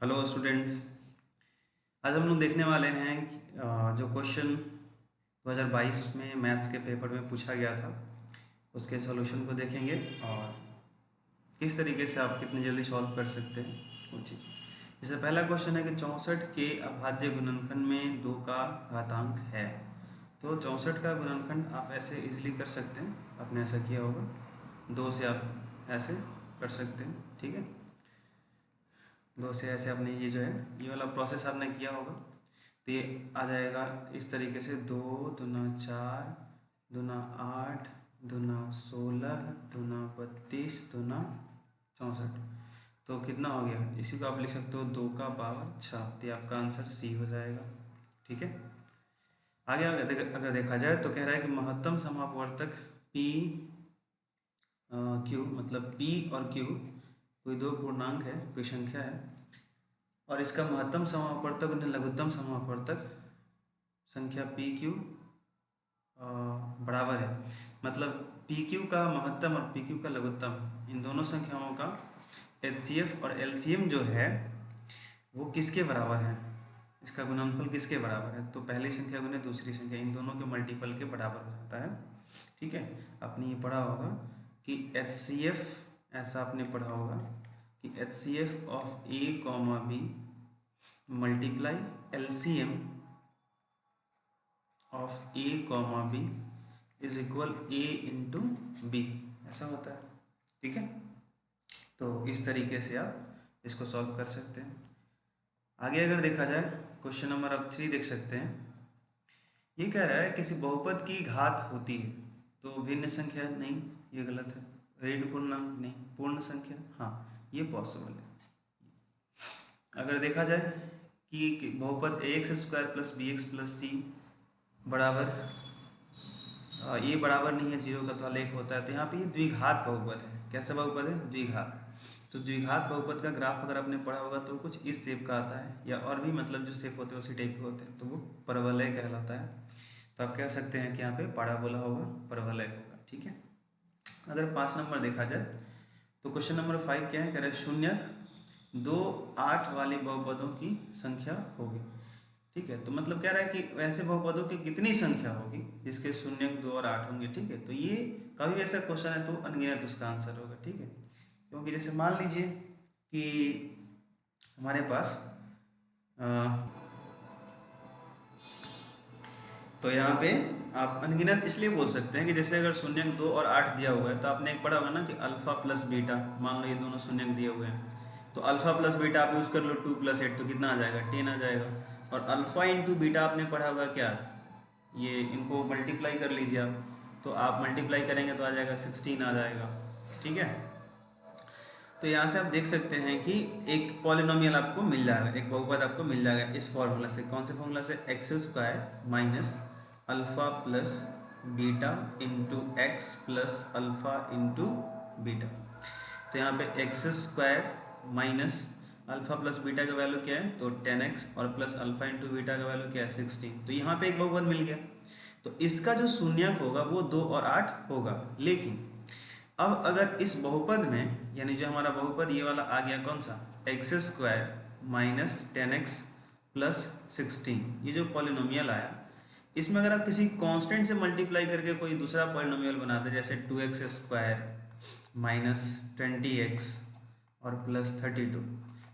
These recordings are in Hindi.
Hello students. आज हम लोग देखने वाले हैं जो क्वेश्चन 2022 में मैथ्स के पेपर में पूछा गया था उसके सॉल्यूशन को देखेंगे और किस तरीके से आप कितनी जल्दी सॉल्व कर सकते हैं वो चीज़। जैसे पहला क्वेश्चन है कि 64 के अभाज्य गुणनखंड में 2 का घातांक है। तो 64 का गुणनखंड आप ऐसे इजीली कर सकते हैं, आपने ऐसा किया होगा, 2 से आप ऐसे कर सकते हैं, ठीक है। 2 से ऐसे आपने ये जो है ये वाला प्रोसेस आपने किया होगा तो ये आ जाएगा इस तरीके से 2 दूना 4 दूना 8 दूना 16 दूना 32 दूना 64। तो कितना हो गया, इसी को आप लिख सकते हो 2 का पावर 6। तो ये आपका आंसर सी हो जाएगा, ठीक है। आगे अगर देखा जाए तो कह रहा है कि महत्तम समापवर्तक पी क्यू, मतलब पी और क्यू कोई दो पूर्णांक है, कोई संख्या है, और इसका महत्तम समापवर्तक और लघुत्तम समापवर्तक संख्या पी क्यू बराबर है। मतलब पी क्यू का महत्तम और पी क्यू का लघुत्तम, इन दोनों संख्याओं का एचसीएफ और एलसीएम जो है वो किसके बराबर है, इसका गुणनफल किसके बराबर है। तो पहली संख्या गुने दूसरी संख्या, इन दोनों के मल्टीपल के बराबर हो जाता है, ठीक है। आपने ये पढ़ा होगा कि एचसीएफ, ऐसा आपने पढ़ा होगा कि HCF of A comma B multiply LCM of A comma B is equal A into B, ऐसा होता है, ठीक है। तो इस तरीके से आप इसको सॉल्व कर सकते हैं। आगे अगर देखा जाए क्वेश्चन नंबर आप 3 देख सकते हैं। ये कह रहा है किसी बहुपद की घात होती है तो भिन्न संख्या नहीं, ये गलत है। ऋण पूर्णांक नहीं, पूर्ण संख्या हाँ, ये पॉसिबल है। अगर देखा जाए कि बहुपद ax square plus B X plus C बराबर ये बराबर नहीं है 0 का, तो हल 1 होता है। तो यहाँ पे ये द्विघात बहुपद है। कैसा बहुपद है? द्विघात। तो द्विघात बहुपद का ग्राफ अगर आपने पढ़ा होगा तो कुछ इस शेप का आता है, या और भी मतलब जो शेप होते हैं उसी टाइप के होते हैं, तो वो परवलय कहलाता है। तो आप कह सकते हैं कि यहाँ पे पाराबोला होगा, परवलय होगा, ठीक है। अगर 5 नंबर देखा जाए तो क्वेश्चन नंबर 5 क्या है, कह रहे हैं शून्यक 2 8 वाले बहुपदों की संख्या होगी, ठीक है। तो मतलब कह रहा है कि वैसे बहुपदों की कितनी संख्या होगी जिसके शून्यक 2 और 8 होंगे, ठीक है। तो ये कभी ऐसा क्वेश्चन है तो अनगिनत उसका आंसर होगा, ठीक है। क्योंकि जैसे मान लीजिए कि हमारे पास तो यहाँ पे आप अनगिनत इसलिए बोल सकते हैं कि जैसे अगर शून्यक 2 और 8 दिया हुआ है तो आपने एक पढ़ा होगा ना कि अल्फा प्लस बीटा, मान लो ये दोनों शून्यक दिए हुए हैं, तो अल्फा प्लस बीटा आप यूज़ कर लो 2 + 8 तो कितना आ जाएगा, 10 आ जाएगा। और अल्फा इंटू बीटा आपने पढ़ा होगा क्या, ये इनको मल्टीप्लाई कर लीजिए आप, तो आप मल्टीप्लाई करेंगे तो आ जाएगा 16 आ जाएगा, ठीक है। तो यहाँ से आप देख सकते हैं कि एक पॉलिनोमियल आपको मिल जाएगा, एक बहुपद आपको मिल जाएगा इस फॉर्मूला से। कौन से फॉर्मूला से? X square minus alpha plus beta into x plus alpha into beta. तो यहाँ पे x square minus alpha plus beta का वैल्यू क्या है, तो 10x, और प्लस अल्फ़ा इंटू बीटा का वैल्यू क्या है, 16। तो यहाँ पे एक बहुपद मिल गया। तो इसका जो शून्यक होगा वो 2 और 8 होगा। लेकिन अब अगर इस बहुपद में, यानी जो हमारा बहुपद ये वाला आ गया कौन सा, x square minus 10x plus 16, ये जो पॉलिनोमियल आया, इसमें अगर आप किसी कांस्टेंट से मल्टीप्लाई करके कोई दूसरा पॉलिनोमियल बनाते, जैसे 2x स्क्वायर माइनस 20x और प्लस 32,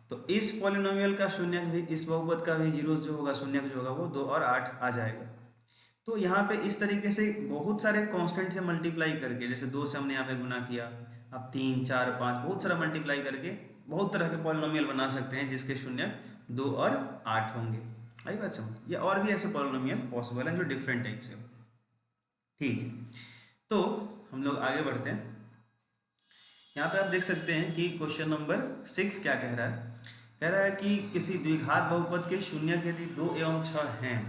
तो इस पॉलिनोमियल का शून्यक भी, इस बहुपद का भी जीरो जो होगा, शून्यक जो होगा वो 2 और 8 आ जाएगा। तो यहाँ पे इस तरीके से बहुत सारे कांस्टेंट से मल्टीप्लाई करके, जैसे 2 से हमने यहाँ पे गुना किया, अब 3 4 5 बहुत सारा मल्टीप्लाई करके बहुत तरह के पॉलिनोमियल बना सकते हैं जिसके शून्यक 2 और 8 होंगे। आई बात समझ? या और भी ऐसे पॉलिनोमियल पॉसिबल हैं जो डिफरेंट टाइप से, ठीक है। तो हम लोग आगे बढ़ते हैं। यहाँ पे आप देख सकते हैं कि क्वेश्चन नंबर 6 क्या कह रहा है, कह रहा है कि किसी द्विघात बहुपद के शून्यक यदि 2 एवं 6 हैं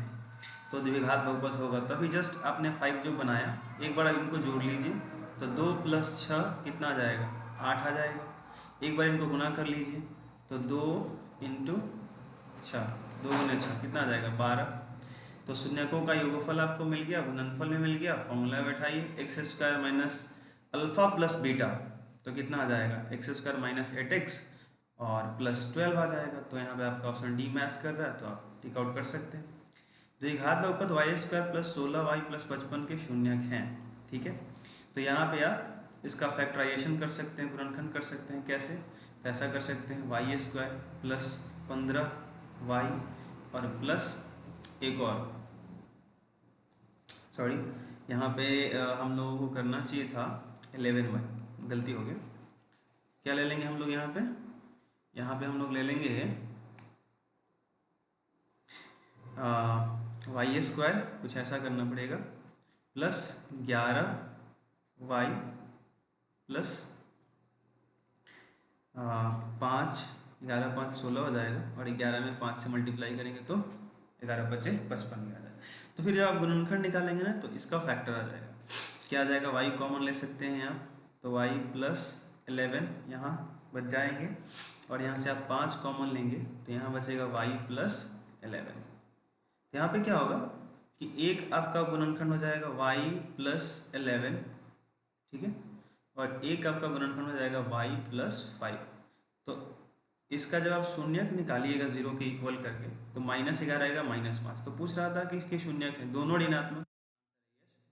तो द्विघात बहुपद होगा। तभी जस्ट आपने 5 जो बनाया, एक बार इनको जोड़ लीजिए, तो 2 + 6 कितना आ जाएगा, 8 आ जाएगा। एक बार इनको गुना कर लीजिए, तो 2 इंटू 6, 2 गुने 6 कितना आ जाएगा, 12। तो शून्यकों का योगफल आपको मिल गया, गुणनफल में मिल गया। फॉर्मूला बैठाइए, X square minus alpha plus beta, तो कितना आ जाएगा, एक्स स्क्वायर माइनस 8x और +12 आ जाएगा। तो यहाँ पे आपका ऑप्शन डी मैच कर रहा है, तो आप टिक आउट कर सकते हैं। जो एक घात बहुपद y² + 16y + 55 के शून्यक हैं, ठीक है। तो यहाँ पे आप इसका फैक्टराइजेशन कर सकते हैं, गुणनखंड कर सकते हैं। कैसे? तो ऐसा कर सकते हैं y² + 15y और प्लस एक और, सॉरी यहाँ पे हम लोगों को करना चाहिए था 11y, गलती हो गई। क्या ले लेंगे हम लोग यहाँ पे? यहाँ पे हम लोग ले लेंगे y² कुछ ऐसा करना पड़ेगा +11y प्लस 5, 11 5 16 हो जाएगा, और 11 में 5 से मल्टीप्लाई करेंगे तो 11 × 5 = 55 आ जाएगा। तो फिर जब आप गुणनखंड निकालेंगे ना, तो इसका फैक्टर आ जाएगा। क्या आ जाएगा? y कॉमन ले सकते हैं आप, तो y + 11 यहाँ बच जाएंगे, और यहाँ से आप 5 कॉमन लेंगे तो यहाँ बचेगा y + 11। तो यहाँ पे क्या होगा कि एक आपका गुणनखंड हो जाएगा y + 11, ठीक है, और एक आपका गुणनखंड हो जाएगा y + 5। तो इसका जब आप शून्यक निकालिएगा 0 के इक्वल करके, तो -11 आएगा -5। तो पूछ रहा था कि इसके शून्यक है, दोनों ऋणात्मक,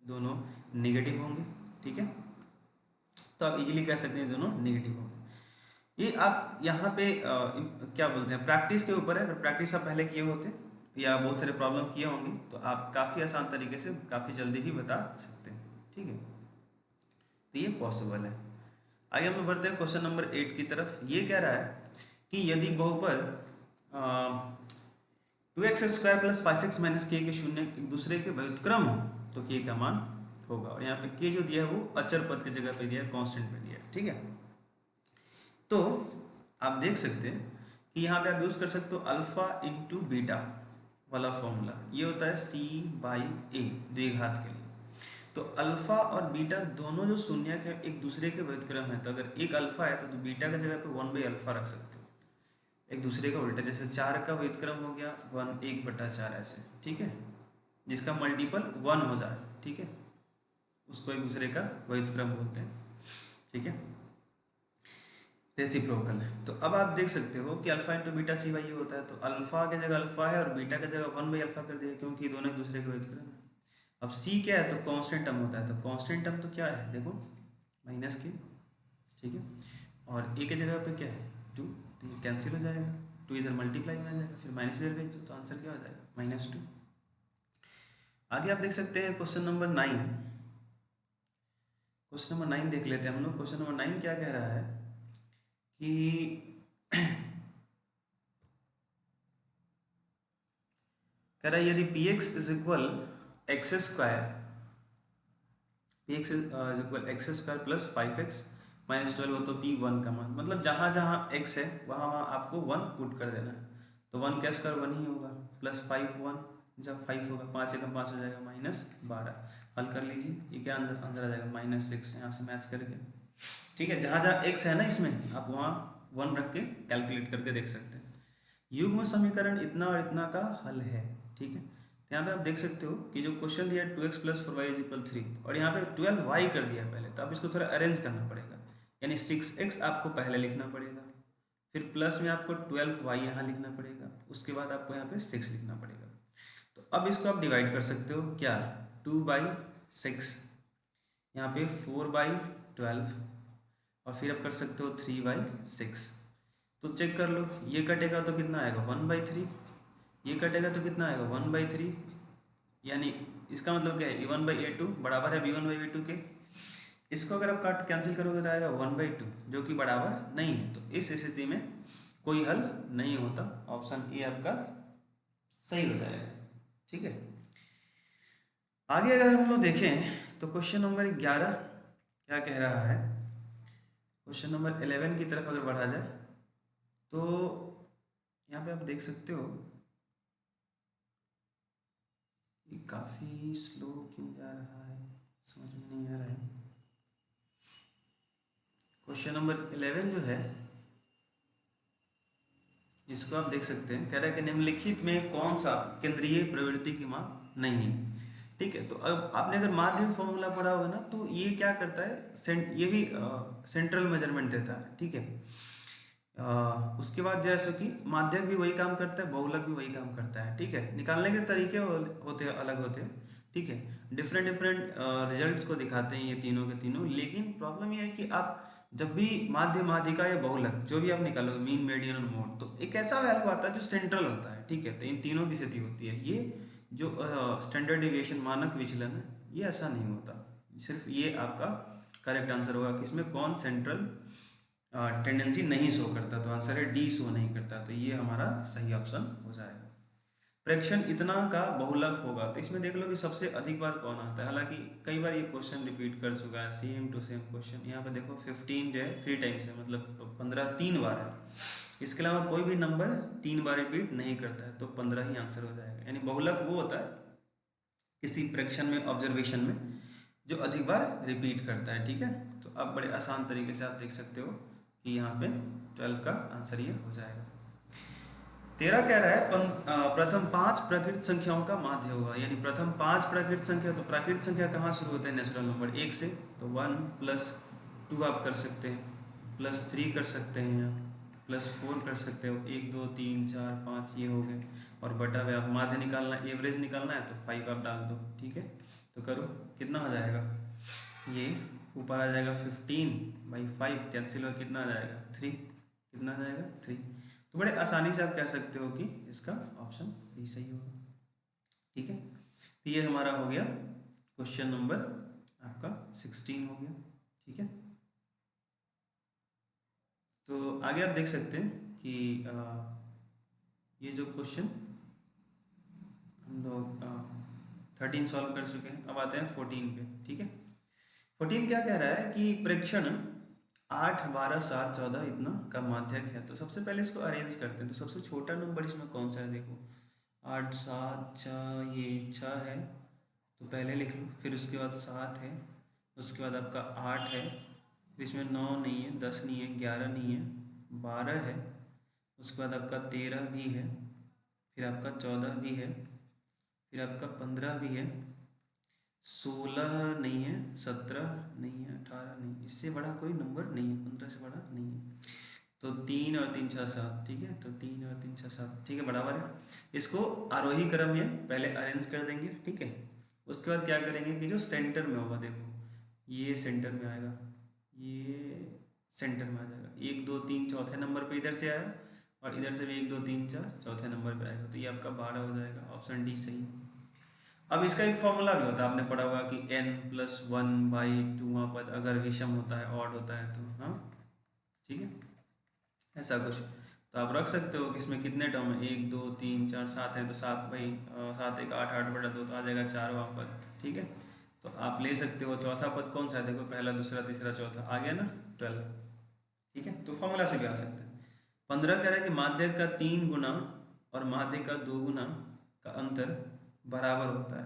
दोनों नेगेटिव होंगे, ठीक है। तो आप इजीली कह सकते हैं दोनों नेगेटिव होंगे। ये आप यहाँ पे क्या बोलते हैं, प्रैक्टिस के ऊपर है। अगर प्रैक्टिस आप पहले किए होते या बहुत सारे प्रॉब्लम किए होंगे, तो आप काफ़ी आसान तरीके से काफ़ी जल्दी भी बता सकते हैं, ठीक है। तो ये पॉसिबल है। आगे हम लोग बढ़ते हैं क्वेश्चन नंबर 8 की तरफ। ये कह रहा है कि यदि बहुपद 2x² + 5x - k के शून्य एक दूसरे के व्युत्क्रम हो, तो k का मान होगा। और यहाँ पे k जो दिया है वो अचर पद की जगह पे दिया है, कांस्टेंट पे दिया है, ठीक है। तो आप देख सकते हैं कि यहाँ पे आप यूज कर सकते हो अल्फा × बीटा वाला फॉर्मूला। ये होता है c/a द्विघात के लिए। तो अल्फा और बीटा दोनों जो शून्यक है एक दूसरे के व्युत्क्रम है। तो अगर एक अल्फा है तो बीटा की जगह पे 1/α रख सकते हो, एक दूसरे का उल्टा। जैसे 4 का व्युत्क्रम हो गया 1/4 ऐसे, ठीक है, जिसका मल्टीपल 1 हो जाए, ठीक है, उसको एक दूसरे का व्युत्क्रम बोलते हैं, ठीक है, रेसिप्रोकल है। तो अब आप देख सकते हो कि अल्फा × बीटा c/a होता है। तो अल्फा की जगह अल्फा है और बीटा की जगह 1/α कर दिया, क्योंकि दोनों एक दूसरे के व्युत्क्रम है। अब c क्या है? तो कांस्टेंट टर्म होता है। तो कांस्टेंट टर्म तो क्या है, देखो -k, ठीक है, और a की जगह पे क्या है 2, तो ये कैंसिल हो जाएगा, 2 इधर मल्टीप्लाई में आ जाएगा, फिर माइनस इधर गई तो आंसर क्या हो जाएगा -2। आगे आप देख सकते हैं क्वेश्चन नंबर 9। क्वेश्चन नंबर 9 देख लेते हैं हम लोग। क्वेश्चन नंबर 9 क्या कह रहा है कि कह रहा है यदि px = x² + 5x - 12 हो, तो p1 का मान, मतलब जहाँ जहाँ x है वहाँ वहाँ आपको 1 पुट कर देना है। तो 1 का स्क्वायर 1 ही होगा, +5 1, जब 5 होगा 5 × 5 हो जाएगा -12। हल कर लीजिए, ये क्या आंसर आ जाएगा -6, यहाँ से मैच करके, ठीक है। जहाँ जहाँ x है ना इसमें, आप वहाँ 1 रख के कैलकुलेट करके देख सकते हैं। युग्म समीकरण इतना और इतना का हल है, ठीक है। तो यहाँ पे आप देख सकते हो कि जो क्वेश्चन दिया है 2x + 4y = 3, और यहाँ पे 12y कर दिया है पहले, तो आप इसको थोड़ा अरेंज करना पड़ेगा। यानी 6x आपको पहले लिखना पड़ेगा, फिर प्लस में आपको 12y यहाँ लिखना पड़ेगा, उसके बाद आपको यहाँ पे 6 लिखना पड़ेगा। तो अब इसको आप डिवाइड कर सकते हो, क्या 2/6, यहाँ पे 4/12, और फिर आप कर सकते हो 3/6। तो चेक कर लो, ये कटेगा तो कितना आएगा 1/3, ये कटेगा तो कितना आएगा 1/3, यानी इसका मतलब क्या है a1/a2 बराबर है b1/b2 के। इसको अगर आप काट कैंसिल करोगे तो आएगा 1/2, जो कि बराबर नहीं है। तो इस स्थिति में कोई हल नहीं होता, ऑप्शन ए आपका सही हो जाएगा, ठीक है। आगे अगर हम लोग देखें तो क्वेश्चन नंबर 11 क्या कह रहा है। क्वेश्चन नंबर 11 की तरफ अगर बढ़ा जाए तो यहाँ पे आप देख सकते हो ये काफ़ी स्लो क्यों जा रहा है, समझ में नहीं आ रहा है। क्वेश्चन नंबर 11 जो है इसको आप देख सकते हैं, कह रहा है कि निम्नलिखित में कौन सा केंद्रीय प्रवृत्ति की माप नहीं है, ठीक है। तो अब आपने अगर माध्य फॉर्मूला पढ़ा होगा ना, तो ये क्या करता है, ये भी सेंट्रल मेजरमेंट देता है, ठीक है। उसके बाद जैसे कि माध्यक भी वही काम करता है, बहुलक भी वही काम करता है, ठीक है। निकालने के तरीके होते हैं, अलग होते हैं, ठीक है। डिफरेंट डिफरेंट रिजल्ट्स को दिखाते हैं ये तीनों के तीनों, लेकिन प्रॉब्लम ये है कि आप जब भी माध्य, माध्यिका या बहुलक जो भी आप निकालोगे, मीन मेडियन और मोड, तो एक ऐसा वैल्यू आता है जो सेंट्रल होता है, ठीक है। तो इन तीनों की स्थिति होती है। ये जो स्टैंडर्ड डिविएशन, मानक विचलन है, ये ऐसा नहीं होता। सिर्फ ये आपका करेक्ट आंसर होगा कि इसमें कौन सेंट्रल टेंडेंसी नहीं शो करता, तो आंसर है डी, शो नहीं करता, तो ये हमारा सही ऑप्शन हो जाएगा। प्रेक्षण इतना का बहुलक होगा, तो इसमें देख लो कि सबसे अधिक बार कौन आता है। हालांकि कई बार ये क्वेश्चन रिपीट कर चुका है, सेम टू सेम क्वेश्चन। यहाँ पे देखो 15 जो है 3 टाइम्स है, मतलब 15 3 बार है। इसके अलावा कोई भी नंबर 3 बार रिपीट नहीं करता है, तो 15 ही आंसर हो जाएगा। यानी बहुलक वो होता है किसी प्रेक्षण में, ऑब्जर्वेशन में, जो अधिक बार रिपीट करता है, ठीक है। तो अब बड़े आसान तरीके से आप देख सकते हो कि यहाँ पे 12 का आंसर ये हो जाएगा। 13 कह रहा है प्रथम 5 प्राकृत संख्याओं का माध्य होगा। यानी प्रथम 5 प्राकृत संख्या, तो प्राकृत संख्या कहाँ शुरू होता है? नेचुरल नंबर 1 से, तो 1 + 2 आप कर सकते हैं, +3 कर सकते हैं, +4 कर सकते हो, 1 2 3 4 5 ये हो गए, और बटा में आप माध्य निकालना, एवरेज निकालना है, तो 5 आप डाल दो, ठीक है। तो करो, कितना हो जाएगा? ये ऊपर आ जाएगा 15/5, कैंसिल हो, कितना आ जाएगा? 3, कितना आ जाएगा? 3। तो बड़े आसानी से आप कह सकते हो कि इसका ऑप्शन बी सही होगा, ठीक है। तो ये हमारा हो गया क्वेश्चन नंबर आपका 16 हो गया, ठीक है। तो आगे आप देख सकते हैं कि ये जो क्वेश्चन हम लोग 13 सॉल्व कर चुके हैं, अब आते हैं 14 पे, ठीक है। 14 क्या कह रहा है कि प्रेक्षण 8 12 7 14 इतना का माध्यक है। तो सबसे पहले इसको अरेंज करते हैं। तो सबसे छोटा नंबर इसमें कौन सा है? देखो 8 7 6, ये 6 है, तो पहले लिख लो। फिर उसके बाद 7 है, उसके बाद आपका 8 है, फिर इसमें 9 नहीं है, 10 नहीं है, 11 नहीं है, 12 है, उसके बाद आपका 13 भी है, फिर आपका 14 भी है, फिर आपका 15 भी है, 16 नहीं है, 17 नहीं है, 18 नहीं, इससे बड़ा कोई नंबर नहीं है, 15 से बड़ा नहीं है। तो 3 और 3 6 7, ठीक है। तो 3 और 3 6 7, ठीक है, बराबर है। इसको आरोही क्रम में पहले अरेंज कर देंगे, ठीक है। उसके बाद क्या करेंगे कि जो सेंटर में होगा, देखो ये सेंटर में आएगा, ये सेंटर में आ जाएगा, 1 2 3 चौथे नंबर पे इधर से आया, और इधर से भी 1 2 3 4 चौथे नंबर पे आएगा, तो ये आपका 12 हो जाएगा, ऑप्शन डी सही। अब इसका एक फॉर्मूला भी होता है, आपने पढ़ा होगा कि n+1/2 वहाँ पर अगर विषम होता है, ऑड होता है, तो हाँ, ठीक है, ऐसा कुछ। तो आप रख सकते हो कि इसमें कितने टर्म है, 1 2 3 4 7 हैं, तो 7 1 8 8/2, तो आ जाएगा 4वां पद, ठीक है। तो आप ले सकते हो चौथा पद कौन सा है, देखो पहला दूसरा तीसरा चौथा आ गया ना, 12, ठीक है। तो फॉर्मूला से भी आ सकते हैं। 15 कह रहा है कि माध्य का 3 गुना और माध्य का 2 गुना का अंतर बराबर होता है।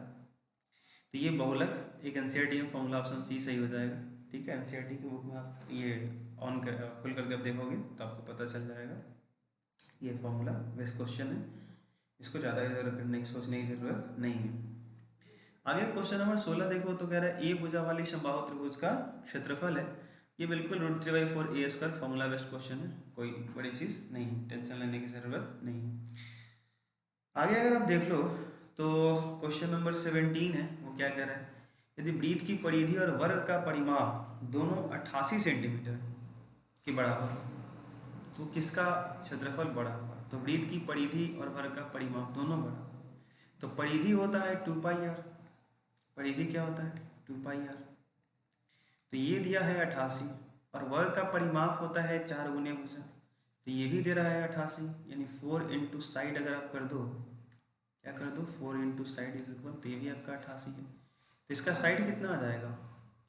तो ये बहुलक एक एनसीईआरटी में फॉर्मूला, ऑप्शन सी सही हो जाएगा, ठीक है। एनसीईआरटी की बुक में आप ये ऑन कर खुल करके आप देखोगे तो आपको पता चल जाएगा। ये फॉर्मूला बेस्ट क्वेश्चन है, इसको ज़्यादा इधर करने सोचने की ज़रूरत नहीं है। आगे क्वेश्चन नंबर 16 देखो, तो कह रहा है ए भुजा वाली समबाहु त्रिभुज का क्षेत्रफल है। ये बिल्कुल √3/4 A², फॉर्मूला बेस्ट क्वेश्चन है, कोई बड़ी चीज़ नहीं, टेंशन लेने की ज़रूरत नहीं। आगे अगर आप देख लो तो क्वेश्चन नंबर 17 है, वो क्या कह रहा है? यदि वृत्त की परिधि और वर्ग का परिमाप दोनों 88 सेंटीमीटर के बराबर हो, तो किसका क्षेत्रफल बड़ा होगा? तो वृत्त की परिधि और वर्ग का परिमाप दोनों बड़ा, तो परिधि होता है 2πr, परिधि क्या होता है? 2πr। तो ये दिया है 88, और वर्ग का परिमाप होता है 4 गुने भुजा, तो ये भी दे रहा है 88, यानी 4 इंटू साइड अगर आप कर दो, क्या कर दो, 4 इंटू साइड इज इक्वल, तो ये भी आपका 88 है। तो इसका साइड कितना आ जाएगा?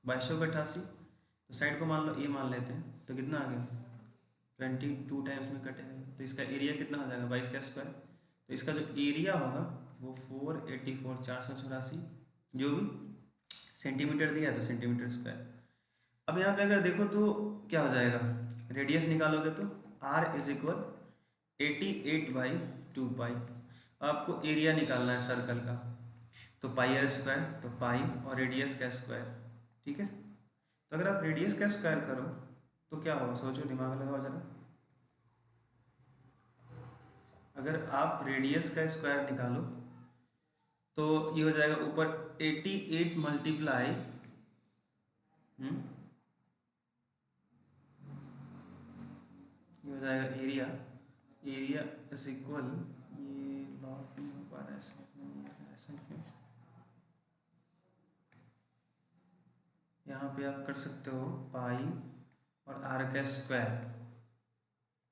2288। तो साइड को मान लो ए मान लेते हैं, तो कितना आ गया? 22 टाइम्स में कटेगा, तो इसका एरिया कितना हो जाएगा? 22 का स्क्वायर। तो इसका जो एरिया होगा वो 484 484 जो भी सेंटीमीटर दिया है, तो सेंटीमीटर स्क्वायर। अब यहाँ पे अगर देखो तो क्या हो जाएगा, रेडियस निकालोगे तो r इज इक्वल 88/2π। आपको एरिया निकालना है सर्कल का, तो πr², तो पाई और रेडियस का स्क्वायर, ठीक है। तो अगर आप रेडियस का स्क्वायर करो तो क्या होगा, सोचो, दिमाग लगाओ जरा, अगर आप रेडियस का स्क्वायर निकालो तो ये हो जाएगा ऊपर 88 मल्टीप्लाई ये हो जाएगा एरिया। एरिया इज इक्वल, ये लॉग नहीं हो पा रहा है ऐसा क्यों? यहाँ पे आप कर सकते हो पाई और आर का स्क्वायर,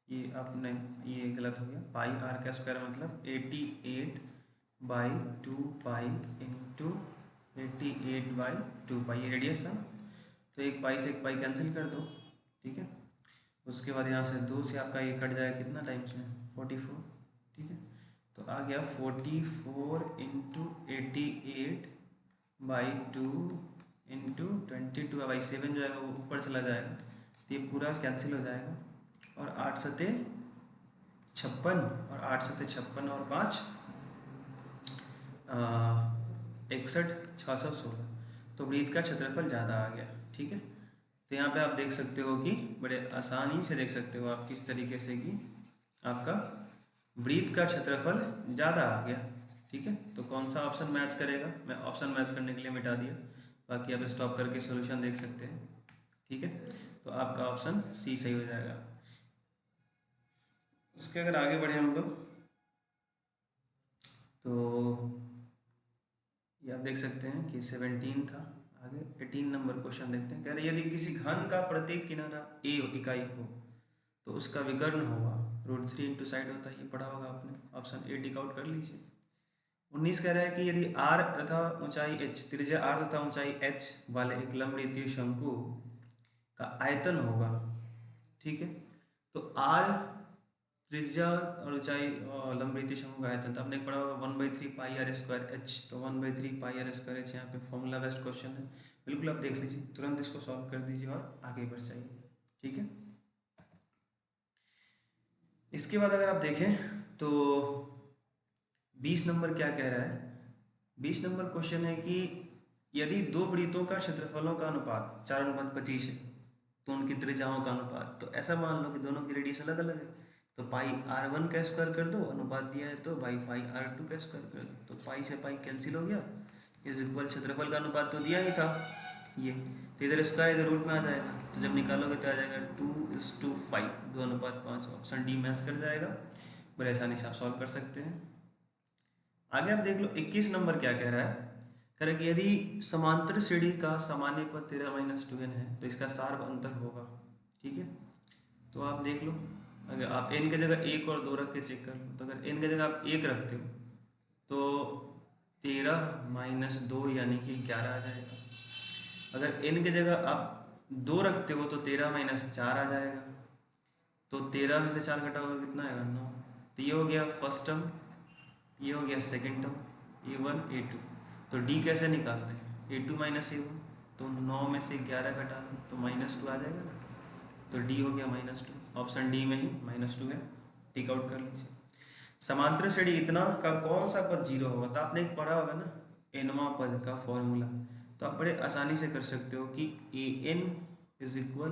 ये आपने ये गलत हो गया। पाई आर का स्क्वायर मतलब 88/2 पाई इंटू 88/2 पाई, ये रेडियस था ना, तो एक पाई से एक पाई कैंसिल कर दो, ठीक है। उसके बाद यहाँ से 2 से आपका ये कट जाएगा कितना टाइम्स में, 44, ठीक है। तो आ गया 44 इंटू 88/2 इंटू 22/7 जो है वो ऊपर चला जाएगा, तो ये पूरा कैंसिल हो जाएगा। और 8 सते 56 और 8 सते 56 और 5 61, 616, तो वृत्त का क्षेत्रफल ज़्यादा आ गया, ठीक है। तो यहाँ पे आप देख सकते हो कि बड़े आसानी से देख सकते हो आप किस तरीके से कि आपका वृत्त का क्षेत्रफल ज़्यादा आ गया, ठीक है। तो कौन सा ऑप्शन मैच करेगा, मैं ऑप्शन मैच करने के लिए मिटा दिया, बाकी आप स्टॉप करके सॉल्यूशन देख सकते हैं, ठीक है। तो आपका ऑप्शन सी सही हो जाएगा। उसके अगर आगे बढ़े हम लोग तो ये आप देख सकते हैं कि 17 था। आगे 18 नंबर क्वेश्चन देखते हैं। कह रहे यदि किसी घन का प्रत्येक किनारा ए इकाई हो तो उसका विकर्ण होगा √3 इंटू साइड होता है, ये पढ़ा होगा आपने, ऑप्शन ए टिक आउट कर लीजिए। 19 कह रहा है कि यदि r तथा ऊंचाई h, त्रिज्या r तथा ऊंचाई h वाले एक लंबवृत्तीय शंकु का आयतन होगा, ठीक है। तो r त्रिज्या और ऊंचाई लंबवृत्तीय शंकु का आयतन, तो आपने पढ़ा होगा 1/3 पाई आर स्क्वायर एच, तो 1/3 पाई आर स्क्वायर एच यहाँ पे फॉर्मूला बेस्ड क्वेश्चन है, बिल्कुल आप देख लीजिए, तुरंत इसको सॉल्व कर दीजिए और आगे बढ़ जाइए, ठीक है। इसके बाद अगर आप देखें तो 20 नंबर क्या कह रहा है, 20 नंबर क्वेश्चन है कि यदि दो वृत्तों का क्षेत्रफलों का अनुपात 4:25 है तो उनकी त्रिज्याओं का अनुपात, तो ऐसा मान लो कि दोनों की रेडियस अलग अलग है, तो पाई r1 का स्क्वायर कर दो, अनुपात दिया है तो बाई पाई r2 का स्क्वायर कर दो, तो पाई से पाई कैंसिल हो गया, इज इक्वल क्षेत्रफल का अनुपात तो दिया ही था ये, तो इधर स्क्वायर इधर रूट में आ जाएगा, तो जब निकालोगे तो आ जाएगा 2:5, 2:5, ऑप्शन डी मैच कर जाएगा। बड़े आसानी से आप सॉल्व कर सकते हैं। आगे आप देख लो 21 नंबर क्या कह रहा है, कह रहा है कि यदि समांतर श्रेणी का सामान्य पद 13-2n है तो इसका सार्व अंतर होगा, ठीक है। तो आप देख लो, अगर आप n की जगह 1 और 2 रख के चेक कर लो, तो अगर n की जगह आप 1 रखते हो तो 13 - 2 यानी कि 11 आ जाएगा। अगर n की जगह आप 2 रखते हो तो 13 - 4 आ जाएगा, तो 13 में से 4 घटाओगे कितना आएगा, 9। तो ये हो गया फर्स्ट टर्म, ये हो गया सेकेंड टर्म, a1 a2। तो d कैसे निकालते हैं, a2 - a1, तो 9 में से 11 घटा लो तो -2 आ जाएगा ना, तो d हो गया -2, ऑप्शन डी में ही -2 है, टिक आउट कर लीजिए। समांतर श्रेणी इतना का कौन सा पद 0 होगा, तो आपने एक पढ़ा होगा ना nवां पद का फॉर्मूला, तो आप बड़े आसानी से कर सकते हो कि an is equal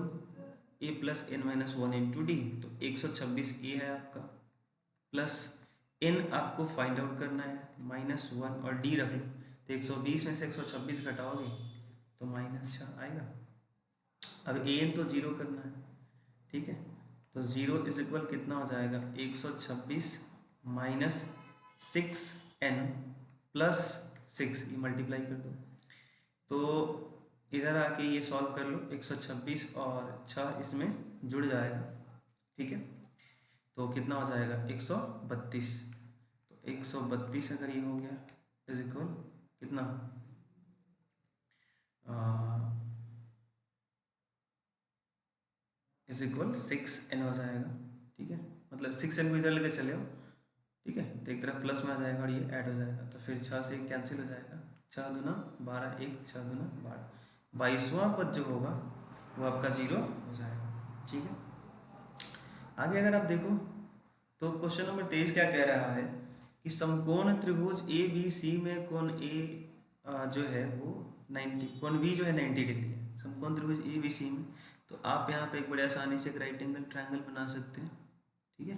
a + n - 1 into D, तो 126 a है आपका, प्लस n आपको फाइंड आउट करना है -1 और d रख लो, तो 120 में से 126 घटाओगे तो -6 आएगा। अब an तो 0 करना है, ठीक है, तो 0 इज इक्वल कितना हो जाएगा, 126 - 6n + 6, ये मल्टीप्लाई कर दो, तो इधर आके ये सॉल्व कर लो, 126 और 6 इसमें जुड़ जाएगा, ठीक है, तो कितना हो जाएगा 132, तो 132 अगर ये हो गया इज इक्वल कितना इज इक्वल 6n हो जाएगा, ठीक है, मतलब 6n को इधर लेके चले हो, ठीक है, तो एक तरफ प्लस में आ जाएगा और ये ऐड हो जाएगा, तो फिर 6 से कैंसिल हो जाएगा, 6 दूना 12, 1 6 दूना 12, 22वां पद जो होगा वो आपका 0 हो जाएगा, ठीक है। आगे अगर आप देखो तो क्वेश्चन नंबर 23 क्या कह रहा है कि समकोण त्रिभुज ए बी सी में कोण ए जो है वो 90, कोण बी जो है 90 डिग्री है, समकोण त्रिभुज ए बी सी में, तो आप यहाँ पे एक बड़े आसानी से एक राइट एंगल ट्रायंगल बना सकते हैं, ठीक है।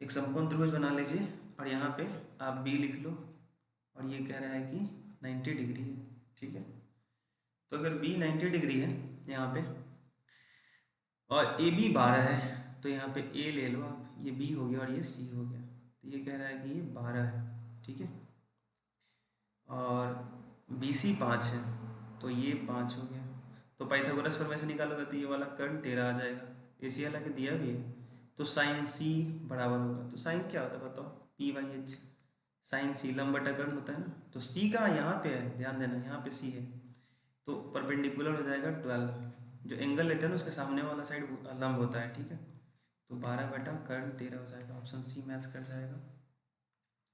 एक समकोण त्रिभुज बना लीजिए और यहाँ पे आप बी लिख लो और ये कह रहा है कि 90 डिग्री है, ठीक है। तो अगर बी 90 डिग्री है यहाँ पे और ए बी 12 है तो यहाँ पे ए ले लो आप, ये बी हो गया और ये सी हो गया, तो ये कह रहा है कि ये 12 है, ठीक है। और बी सी 5 है तो ये 5 हो गया। तो पाइथागोरस फॉर्मूला से निकालोगे तो ये वाला कर्ण 13 आ जाएगा। ए सी हालांकि दिया भी है, तो साइन सी बराबर होगा, तो साइन क्या होता है बताओ, पी बाई एच। साइन सी लंब बटा कर्ण होता है ना, तो सी कहाँ यहाँ पे है, ध्यान देना यहाँ पे सी है, तो परपेंडिकुलर हो जाएगा 12। जो एंगल लेते हैं ना उसके सामने वाला साइड लंब होता है, ठीक है। तो 12 बटा कर्ण 13 हो जाएगा, ऑप्शन सी मैच कर जाएगा।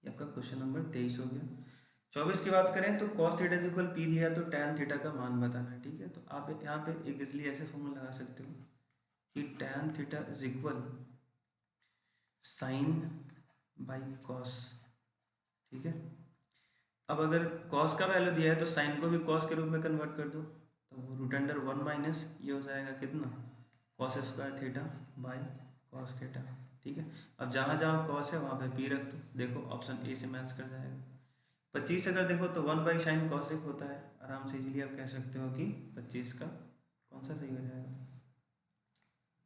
ये आपका क्वेश्चन नंबर 23 हो गया। 24 की बात करें तो cos theta is equal P दिया, तो tan थीटा का मान बताना है, ठीक है। तो आप यहाँ पे एक इसलिए ऐसे फॉर्मूला लगा सकते हो कि tan theta is equal sine by cos, ठीक है। अब अगर cos का वैल्यू दिया है तो साइन को भी cos के रूप में कन्वर्ट कर दो, तो वो रूट अंडर 1 माइनस ये हो जाएगा कितना, cos square theta by cos theta, ठीक है। अब जहाँ जहाँ cos है वहाँ पे p रख दो, देखो ऑप्शन ए से मैच कर जाएगा। 25 अगर देखो तो 1 बाई साइन कॉस एक होता है, आराम से इजीली आप कह सकते हो कि 25 का कौन सा सही हो जाएगा,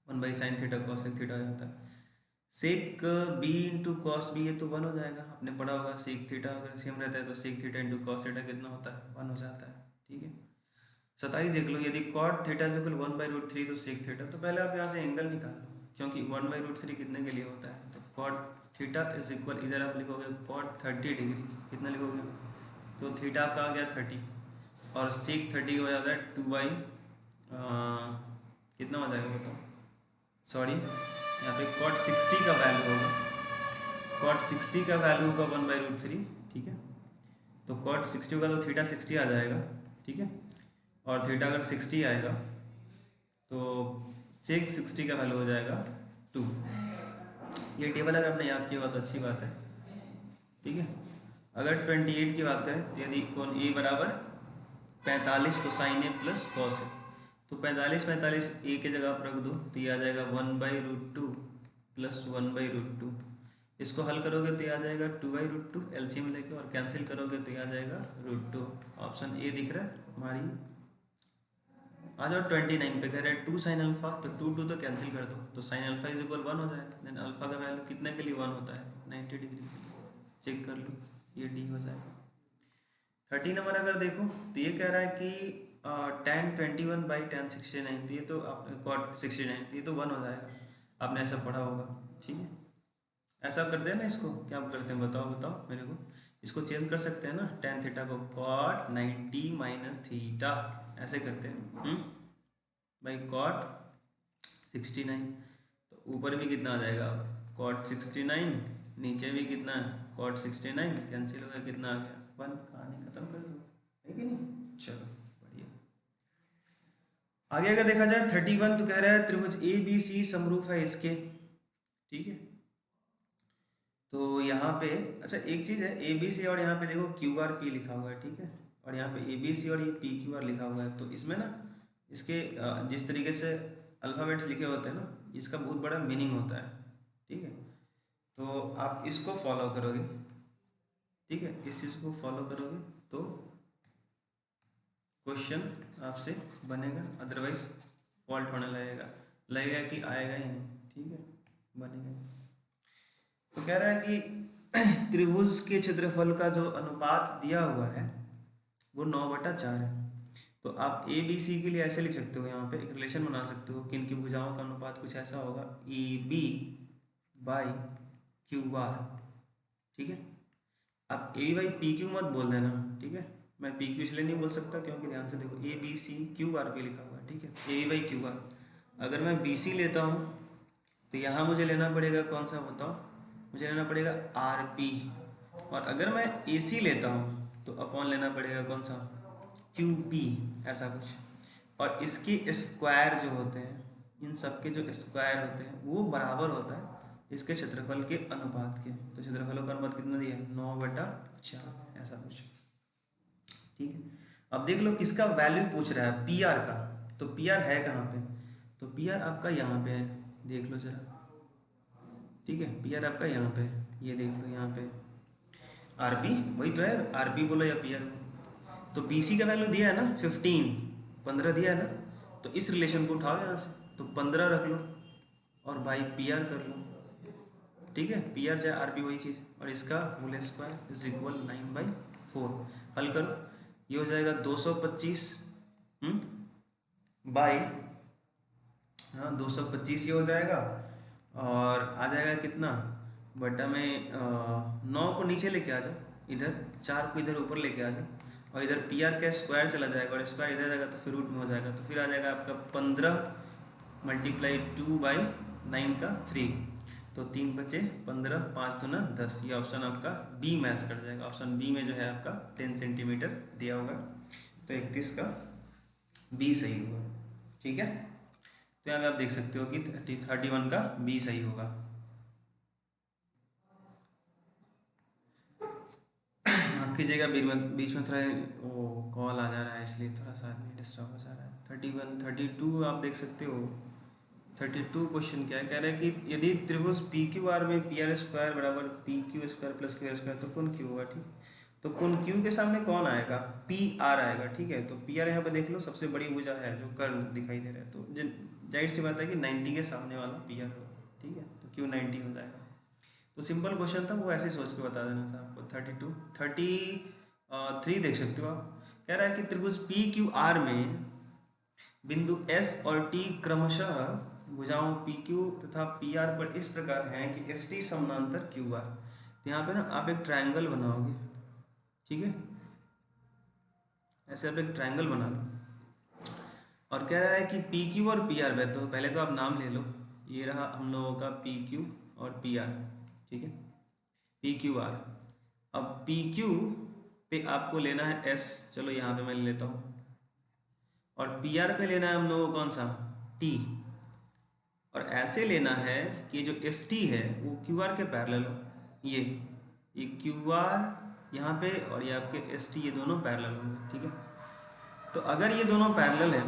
1 बाई साइन थीटा कॉस एक थीटा हो जाता है। सेक बी इंटू कॉस बी, ये तो 1 हो जाएगा, आपने पढ़ा होगा सेक थीटा अगर सेम रहता है तो sec theta into cos theta कितना होता है, 1 हो जाता है, ठीक है। 27 देख लो, यदि cot theta is equal 1 by root 3 तो सेक थीटा, तो पहले आप यहाँ से एंगल निकाल लो, क्योंकि 1 बाई रूट 3 कितने के लिए होता है, तो कॉट थीटा इज इक्वल, इधर आप लिखोगे कॉट 30 डिग्री, कितना लिखोगे, तो थीटा आपका आ गया 30 और सेक 30 हो जाता है 2 बाई कितना हो जाएगा बताओ, सॉरी यहाँ पे कॉट 60 का वैल्यू होगा, कॉट 60 का वैल्यू होगा 1 बाई रूट 3, ठीक है। तो कॉट 60 होगा तो थीटा 60 आ जाएगा, ठीक है। और थीटा अगर 60 आएगा तो सेक 60 का वैल्यू हो जाएगा 2। ये टेबल अगर आपने याद किया हुआ तो अच्छी बात है, ठीक है। अगर 28 की बात करें तो यदि कोण ए बराबर 45 तो साइन ए प्लस कॉस है, तो 45 ए की जगह आप रख दो तो ये आ जाएगा 1 by root 2 plus 1 by root 2। इसको हल करोगे तो ये आ जाएगा 2 बाई रूट 2 एलसीएम लेके, और कैंसिल करोगे तो ये आ जाएगा रूट 2। ऑप्शन ए दिख रहा है हमारी। आ जाओ 29 पे, कह रहे हैं 2 साइन अल्फा, तो 2 तो कैंसिल कर दो, तो साइन अल्फा इज इक्वल 1 हो जाएगा। देन अल्फा का वैल्यू कितने के लिए 1 होता है, 90 डिग्री, चेक कर लो, ये डी हो जाएगा। 30 नंबर अगर देखो तो ये कह रहा है कि tan 21 बाई tan 69, तो ये तो आप cot 69, ये तो 1 हो जाएगा, आपने ऐसा पढ़ा होगा, ठीक है। ऐसा करते हैं ना, इसको क्या करते हैं बताओ बताओ मेरे को, इसको चेंज कर सकते हैं ना, tan थीटा को cot 90 माइनस थीटा, ऐसे करते हैं भाई cot 69, तो ऊपर भी कितना आ जाएगा cot 69, नीचे भी कितना है cot 69, कैंसिल हो गया, कितना आ गया 1, कहानी खत्म कर दो, है कि नहीं। चलो बढ़िया, आगे अगर देखा जाए 31 तो कह रहा है त्रिभुज ए बी सी समरूप है इसके, ठीक है। तो यहाँ पे अच्छा एक चीज़ है, ए बी सी और यहाँ पे देखो क्यू आर पी लिखा हुआ है, ठीक है, और यहाँ पे ए बी सी और ये पी क्यू आर लिखा हुआ है, तो इसमें ना इसके जिस तरीके से अल्फ़ाबेट्स लिखे होते हैं ना, इसका बहुत बड़ा मीनिंग होता है, ठीक है। तो आप इसको फॉलो करोगे, ठीक है, इस चीज़ को फॉलो करोगे तो क्वेश्चन आपसे बनेगा, अदरवाइज फॉल्ट होने लगेगा, लगेगा कि आएगा ही नहीं, ठीक है, बनेगा। तो कह रहा है कि त्रिभुज के क्षेत्रफल का जो अनुपात दिया हुआ है वो 9/4 है। तो आप ए बी सी के लिए ऐसे लिख सकते हो, यहाँ पे एक रिलेशन बना सकते हो कि इनकी भुजाओं का अनुपात कुछ ऐसा होगा, A B by Q R, ठीक है। आप ए बाई पी क्यू मत बोल देना, ठीक है, मैं पी क्यू इसलिए नहीं बोल सकता क्योंकि ध्यान से देखो A B C Q R पे लिखा हुआ है, ठीक है, ए बाई क्यू आर। अगर मैं बी सी लेता हूँ तो यहाँ मुझे लेना पड़ेगा कौन सा बताओ, मुझे लेना पड़ेगा आर पी, और अगर मैं ए सी लेता हूँ तो अपॉन लेना पड़ेगा कौन सा, क्यू पी, ऐसा कुछ। और इसके स्क्वायर जो होते हैं, इन सब के जो स्क्वायर होते हैं वो बराबर होता है इसके क्षेत्रफल के अनुपात के, तो क्षेत्रफलों का अनुपात कितना दिया है 9/4, ऐसा कुछ, ठीक है। अब देख लो किसका वैल्यू पूछ रहा है, पी आर का, तो पी आर है कहाँ पे, तो पी आर आपका यहाँ पे है, देख लो जरा, ठीक है, पी आर आपका यहाँ पे है, ये देख लो यहाँ पे आर पी वही तो है, आर पी बोलो या पी आर। तो बी सी का वैल्यू दिया है ना 15, 15 दिया है ना, तो इस रिलेशन को उठाओ यहाँ से, तो 15 रख लो और बाई पी आर कर लो। ठीक है, पी आर चाहे आर पी वही चीज़, और इसका होल स्क्वायर इज इक्वल 9/4। हल करो, ये हो जाएगा 225 बाई, हाँ 225 ये हो जाएगा, और आ जाएगा कितना बटा में 9 को नीचे लेके आ जाओ, इधर 4 को इधर ऊपर लेके आ जाओ, और इधर पी आर का स्क्वायर चला जाएगा और स्क्वायर इधर जाएगा तो फिर रूट में हो जाएगा, तो फिर आ जाएगा आपका 15 × 2/9 का 3, तो 3 बचे 15, 5 दूना 10, ये ऑप्शन आपका बी मैच कर जाएगा। ऑप्शन बी में जो है आपका 10 सेंटीमीटर दिया होगा, तो 31 का बी सही होगा। ठीक है, तो यहाँ पे आप देख सकते हो कि 31 का बी सही होगा। माफ कीजिएगा, बीच में थोड़ा वो कॉल आ जा रहा है, इसलिए थोड़ा सा आदमी डिस्टर्ब हो जा रहा है। 31, 32 आप देख सकते हो। 32 क्वेश्चन क्या है, कह रहा है कि यदि त्रिभुज पी क्यू आर में पी आर स्क्वायर बराबर P Q square plus Q R square, तो कौन क्यू होगा। ठीक, तो कौन क्यू के सामने कौन आएगा, पी आर आएगा। ठीक है, तो पी आर यहाँ पे देख लो सबसे बड़ी भुजा है जो कर्ण दिखाई दे रहा है, तो जाहिर सी बात है कि 90 के सामने वाला पी आर होगा। ठीक है, तो क्यू 90 हो जाएगा। तो सिंपल क्वेश्चन था, वो ऐसे सोच के बता देना था आपको। 33 देख सकते हो आप, कह रहा है कि त्रिभुज पी क्यू आर में बिंदु एस और टी क्रमशः भुजाओं पी क्यू तथा पी आर पर इस प्रकार हैं कि एस टी समानांतर क्यू आर। तो यहाँ पे ना आप एक ट्रायंगल बनाओगे। ठीक है, ऐसे आप एक ट्रायंगल बना लो, और कह रहा है कि पी क्यू और पी आर में, तो पहले तो आप नाम ले लो, ये रहा हम लोगों का पी क्यू और पी आर। ठीक है, पी क्यू आर। अब पी क्यू पे आपको लेना है एस, चलो यहाँ पे मैं ले लेता हूँ, और पी आर पे लेना है हम लोगों को कौन सा, टी। और ऐसे लेना है कि जो एस टी है वो क्यू आर के पैरेलल हो, ये क्यू आर यहाँ पे और ये आपके एस टी, ये दोनों पैरेलल होंगे। ठीक है, तो अगर ये दोनों पैरेलल हैं,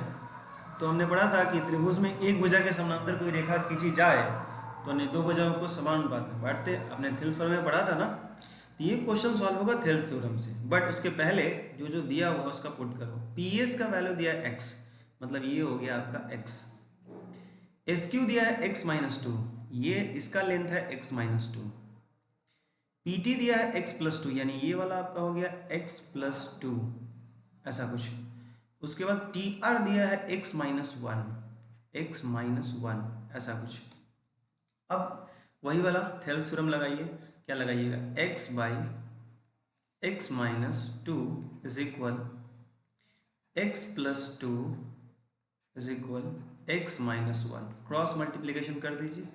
तो हमने पढ़ा था कि त्रिभुज में एक भुजा के समानांतर कोई रेखा खींची जाए तो अन्य दो भुजाओं को समान अनुपात में बांटते। अपने थेल्स थ्योरम में पढ़ा था ना, तो ये क्वेश्चन सॉल्व होगा थेल्स थ्योरम से, बट उसके पहले जो जो दिया हुआ उसका पुट करो। पी एस का वैल्यू दिया है एक्स, मतलब ये हो गया आपका एक्स। एस क्यू दिया है एक्स माइनस टू, ये इसका लेंथ है x minus two. P T दिया है एक्स प्लस टू, यानी ये वाला आपका हो गया एक्स प्लस टू, ऐसा कुछ। उसके बाद टी आर दिया है x minus one, x minus one, ऐसा कुछ। अब वही वाला थेल्स थ्योरम लगाइए, क्या लगाइएगा, x by x minus two is equal x plus two is equal x minus one. Cross multiplication कर दीजिए,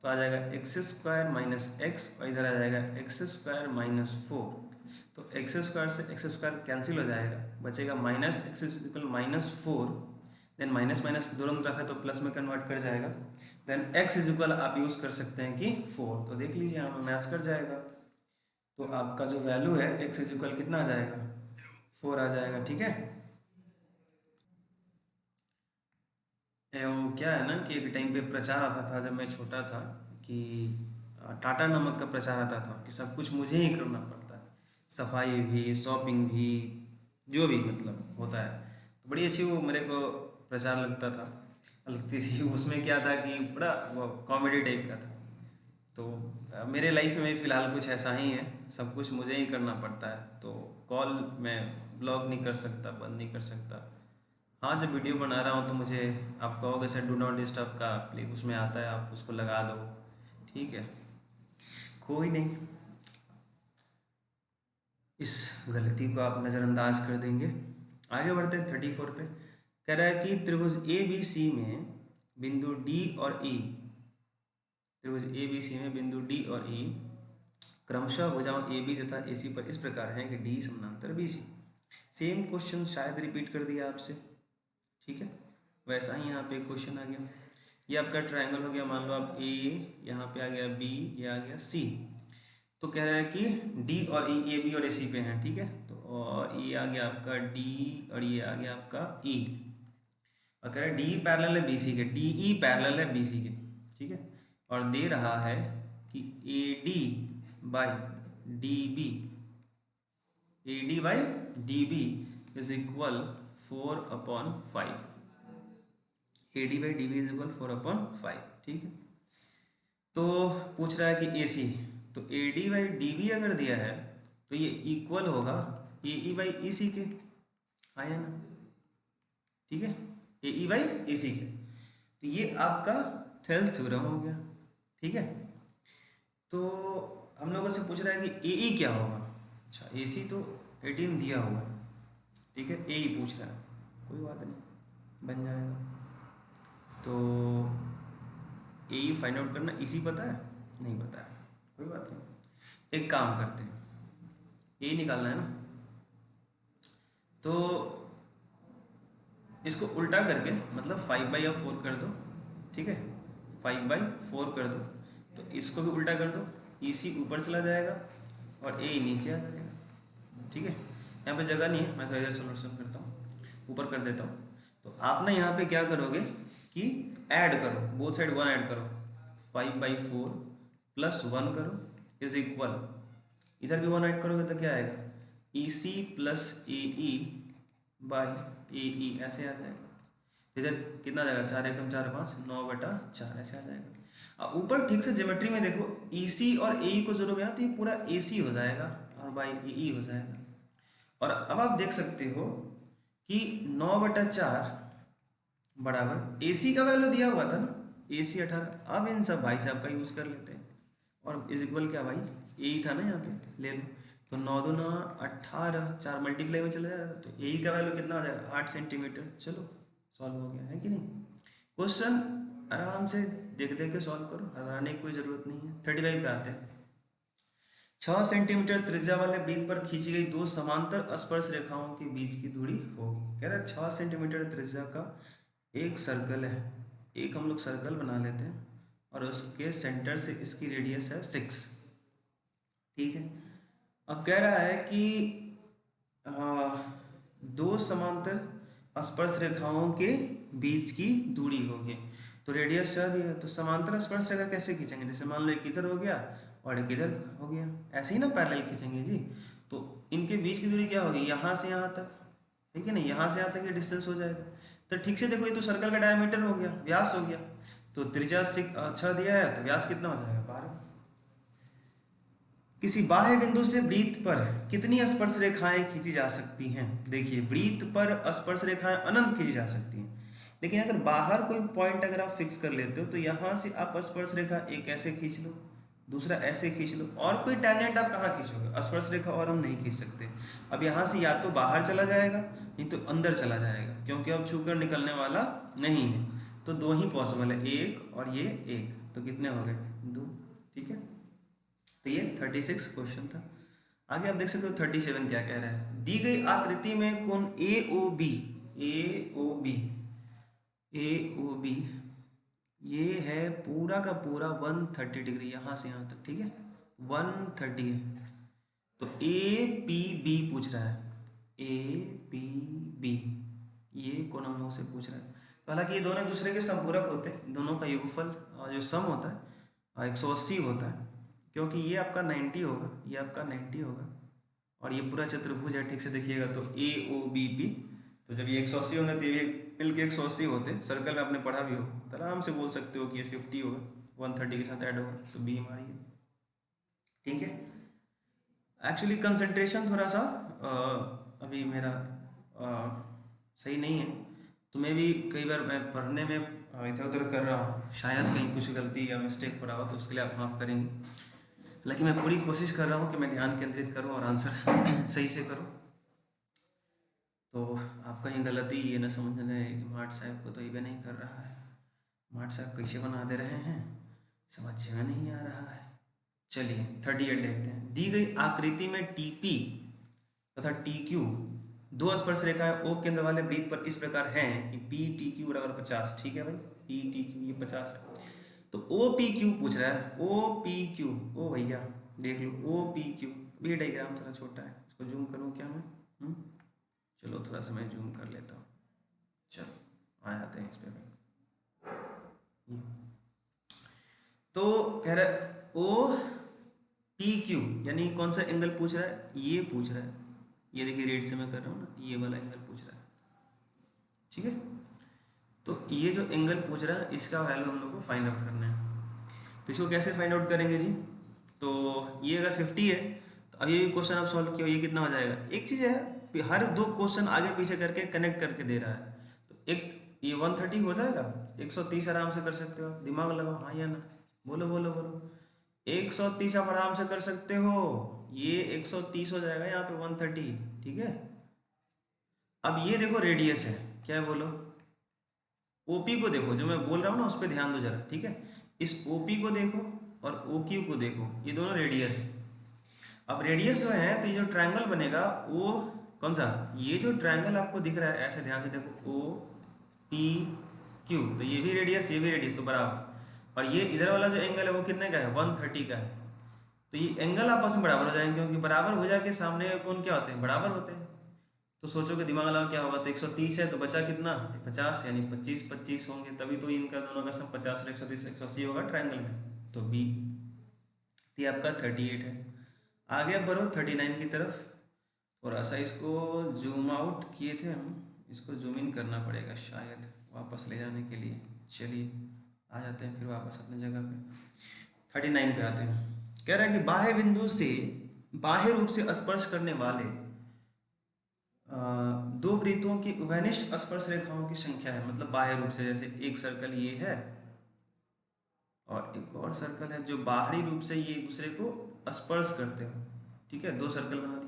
तो आ जाएगा एक्स स्क्वायर माइनस एक्स, और इधर आ जाएगा एक्स स्क्वायर माइनस फोर। तो एक्स स्क्वायर से एक्स स्क्वायर कैंसिल हो जाएगा, बचेगा minus x equal minus four, then minus minus दोनों तरफ है तो प्लस में कन्वर्ट कर जाएगा, देन एक्स इज इक्वल आप यूज़ कर सकते हैं कि 4, तो देख लीजिए यहाँ पर मैच कर जाएगा। तो आपका जो वैल्यू है एक्स इज इक्वल कितना आ जाएगा, 4 आ जाएगा। ठीक है, वो क्या है ना कि एक टाइम पे प्रचार आता था जब मैं छोटा था, कि टाटा नमक का प्रचार आता था कि सब कुछ मुझे ही करना पड़ता है, सफाई भी, शॉपिंग भी, जो भी मतलब होता है। तो बड़ी अच्छी वो मेरे को प्रचार लगती थी। उसमें क्या था कि बड़ा वो कॉमेडी टाइप का था। तो मेरे लाइफ में फ़िलहाल कुछ ऐसा ही है, सब कुछ मुझे ही करना पड़ता है। तो कॉल मैं ब्लॉक नहीं कर सकता, बंद नहीं कर सकता। हाँ, जब वीडियो बना रहा हूँ तो मुझे आप कहोगे सर डू नॉट डिस्टर्ब का प्लीज उसमें आता है, आप उसको लगा दो। ठीक है, कोई नहीं, इस गलती को आप नज़रअंदाज कर देंगे। आगे बढ़ते हैं 34 पे। कह रहा है कि त्रिभुज ए बी सी में बिंदु डी और ई, त्रिभुज ए बी सी में बिंदु डी और ई क्रमशः भुजाओं ए बी तथा ए सी पर इस प्रकार है कि डी समानांतर बी सी। सेम क्वेश्चन शायद रिपीट कर दिया आपसे। ठीक है, वैसा ही यहाँ पे क्वेश्चन आ गया। ये आपका ट्रायंगल हो गया, मान लो आप ए, यहाँ पे आ गया बी, ये आ गया सी। तो कह रहा है कि डी और ई, ए बी और ए सी पे हैं। ठीक है, तो और ये आ गया आपका डी और ये आ गया आपका ई, और कह रहा है डी पैरेलल है बी सी के, डी ई पैरेलल है बी सी के। ठीक है, और दे रहा है कि AD by DB is equal 4/5। AD by DB is equal 4/5, ठीक है। तो पूछ रहा है कि AC, तो AD बाई DB अगर दिया है तो ये इक्वल होगा AE बाई EC के, आया ना, ठीक है, AE बाई EC के। तो ये आपका थेल्स थ्योरम हो गया, ठीक है। तो हम लोगों से पूछ रहा है कि AE क्या होगा। अच्छा, AC तो 18 दिया हुआ है, ठीक है, AE पूछ रहा है, कोई बात नहीं, बन जाएगा। तो AE फाइंड आउट करना, EC पता है, नहीं पता है, कोई बात नहीं, एक काम करते हैं, AE निकालना है ना, तो इसको उल्टा करके मतलब 5/4 कर दो, ठीक है, 5/4 कर दो, तो इसको भी उल्टा कर दो, EC ऊपर चला जाएगा और AE नीचे आ जाएगा, ठीक है। यहाँ पे जगह नहीं है, मैं थोड़ा इधर सोल्यूशन करता हूँ, ऊपर कर देता हूँ। तो आप ना यहाँ पे क्या करोगे कि ऐड करो, बोथ साइड 1 ऐड करो, 5/4 प्लस 1 करो इज इक्वल, इधर भी 1 ऐड करोगे तो क्या आएगा, EC plus AE by AE, ऐसे आ जाएगा। इधर कितना आ जाएगा, 4 एकम 4 5, 9/4 ऐसे आ जाएगा। अब ऊपर ठीक से ज्योमेट्री में देखो, EC और AE को जोड़ोगे ना तो ये पूरा AC हो जाएगा और बाई AE हो जाएगा। और अब आप देख सकते हो कि 9/4 बराबर AC का वैल्यू दिया हुआ था ना, AC 18। अब इन सब भाई साहब का यूज़ कर लेते हैं, और इज इक्वल क्या भाई, AE था ना, यहाँ पे ले लो, तो 9 दूना 18, 4 मल्टीप्लाई में चला जाएगा, तो AE का वैल्यू कितना आ जाएगा, 8 सेंटीमीटर। चलो सॉल्व हो गया है कि नहीं। क्वेश्चन आराम से देख देख के सॉल्व करो, हराने की कोई ज़रूरत नहीं है। 35 पे आते हैं। 6 सेंटीमीटर त्रिज्या वाले वृत्त पर खींची गई दो समांतर स्पर्श रेखाओं के बीच की दूरी होगी। कह रहा है 6 सेंटीमीटर त्रिज्या का एक सर्कल है, एक हम लोग सर्कल बना लेते हैं और उसके सेंटर से इसकी रेडियस है 6, ठीक है। अब कह रहा है कि दो समांतर स्पर्श रेखाओं के बीच की दूरी होगी, तो रेडियस 6 दिया है, तो समांतर स्पर्श रेखा कैसे खींचेंगे, जैसे मान लो एक इधर हो गया और एक इधर हो गया, ऐसे ही ना पैरेलल खींचेंगे जी। तो इनके बीच की दूरी क्या होगी, यहाँ से यहाँ तक, ठीक है ना, यहाँ से यहाँ तक ये डिस्टेंस हो जाएगा। तो ठीक से देखो, ये तो सर्कल का डायमीटर हो गया, व्यास हो गया, तो त्रिज्या 6 दिया है, तो व्यास कितना हो जाएगा, 12। किसी बाह्य बिंदु से वृत्त पर कितनी स्पर्श रेखाएं खींची जा सकती हैं। देखिए, वृत्त पर स्पर्श रेखाएं अनंत खींची जा सकती हैं, लेकिन अगर बाहर कोई पॉइंट अगर आप फिक्स कर लेते हो तो यहाँ से आप स्पर्श रेखा एक ऐसे खींच लो, दूसरा ऐसे खींच लो, और कोई टैंजेंट आप कहाँ खींचोगे, स्पर्श रेखा और हम नहीं खींच सकते। अब यहाँ से या तो बाहर चला जाएगा, नहीं तो अंदर चला जाएगा, क्योंकि अब छूकर निकलने वाला नहीं है। तो दो ही पॉसिबल है, एक और ये एक, तो कितने हो गए, 2, ठीक है। तो ये 36 क्वेश्चन था। आगे आप देख सकते हो 37 क्या कह रहा है। दी गई आकृति में कोण AOB ये है पूरा का पूरा 130 डिग्री, यहाँ से यहाँ तक, ठीक है, 130 है। तो APB पूछ रहा है, APB ये कोण हम लोग से पूछ रहा है। तो हालांकि ये दोनों एक दूसरे के संपूरक होते हैं, दोनों का योगफल जो सम होता है 180 होता है, क्योंकि ये आपका 90 होगा, ये आपका 90 होगा, और ये पूरा चतुर्भुज है, ठीक से देखिएगा तो AOBP। तो जब ये 180 होंगे तो ये मिल के 180 होते हैं, सर्कल में आपने पढ़ा भी हो, तो आराम से बोल सकते हो कि ये 50 होगा, 130 के साथ ऐड होगा, तो B हमारी है, ठीक है। एक्चुअली कंसंट्रेशन थोड़ा सा अभी मेरा सही नहीं है, तो मैं भी कई बार मैं पढ़ने में इधर उधर कर रहा हूँ, शायद कहीं कुछ गलती या मिस्टेक पड़ा हो तो उसके लिए आप माफ़ करेंगे, लेकिन मैं पूरी कोशिश कर रहा हूँ कि मैं ध्यान केंद्रित करूँ और आंसर सही से करूँ। तो आप कहीं गलती ये ना समझ लें कि मार्ट साहब को तो ये भी नहीं कर रहा है, मार्ट साहब कैसे बना दे रहे हैं, समझ में नहीं आ रहा है। चलिए 38 देखते हैं। दी गई आकृति में TP तथा TQ दो स्पर्श रेखाएं O केंद्र वाले वृत्त पर इस प्रकार हैं कि PTQ बराबर 50, ठीक है भाई, PTQ ये 50 है। तो OPQ पूछ रहा है, OPQ, ओ भैया देख लो, OPQ, ये डायग्राम थोड़ा छोटा है, इसको जूम करूँ क्या मैं, चलो थोड़ा सा मैं जूम कर लेता हूँ, चलो आ जाते हैं इस पे भाई। तो कह रहा है ओ पी क्यू, यानी कौन सा एंगल पूछ रहा है, ये पूछ रहा है। ये देखिए रेड से मैं कर रहा हूँ ना, ये वाला एंगल पूछ रहा है, ठीक है। तो ये जो एंगल पूछ रहा है इसका वैल्यू हम लोग को फाइंड आउट करना है। तो इसको कैसे फाइंड आउट करेंगे जी, तो ये अगर 50 है तो अब ये क्वेश्चन आप सॉल्व किया, ये कितना हो जाएगा। एक चीज़ है, हर दो क्वेश्चन आगे पीछे करके कनेक्ट करके दे रहा है, तो एक ये 130 हो जाएगा, 130 आराम से कर सकते हो, दिमाग लगाओ, हाँ या ना, बोलो बोलो बोलो। 130 आप आराम से कर सकते हो, ये 130 हो जाएगा यहाँ पे 130, ठीक है। अब ये देखो रेडियस है, क्या है बोलो, ओपी को देखो, जो मैं बोल रहा हूँ ना उस पर ध्यान दो जरा, ठीक है। इस ओपी को देखो और ओक्यू को देखो, ये दोनों रेडियस है। अब रेडियस जो है तो ये जो ट्रायंगल बनेगा वो कौन सा, ये जो ट्रायंगल आपको दिख रहा है ऐसे ध्यान से देखो, ओ पी क्यू, तो ये भी रेडियस ये भी रेडियस, तो बराबर। और ये इधर वाला जो एंगल है वो कितने का है, 130 का है। तो ये एंगल आपस में बराबर हो जाएंगे, क्योंकि बराबर हो जाके सामने कौन क्या होते हैं, बराबर होते हैं। तो सोचो कि दिमाग लगाओ क्या होगा, तो 130 है तो बचा कितना 50, यानी 25 25 होंगे, तभी तो इनका दोनों का सम 50 और 130 180 होगा ट्रायंगल में, तो बी। ये आपका 38 है। आगे अब बढ़ो 39 की तरफ। थोड़ा सा इसको जूम आउट किए थे हम, इसको जूम इन करना पड़ेगा शायद वापस ले जाने के लिए। चलिए आ जाते हैं फिर वापस अपनी जगह पे, 39 पे आते हैं। कह रहा है कि बाह्य बिंदु से बाह्य रूप से स्पर्श करने वाले दो वृत्तों की उभयनिष्ठ स्पर्श रेखाओं की संख्या है, मतलब बाह्य रूप से, जैसे एक सर्कल ये है और एक और सर्कल है जो बाहरी रूप से ये एक दूसरे को स्पर्श करते हो, ठीक है, दो सर्कल बना दिया।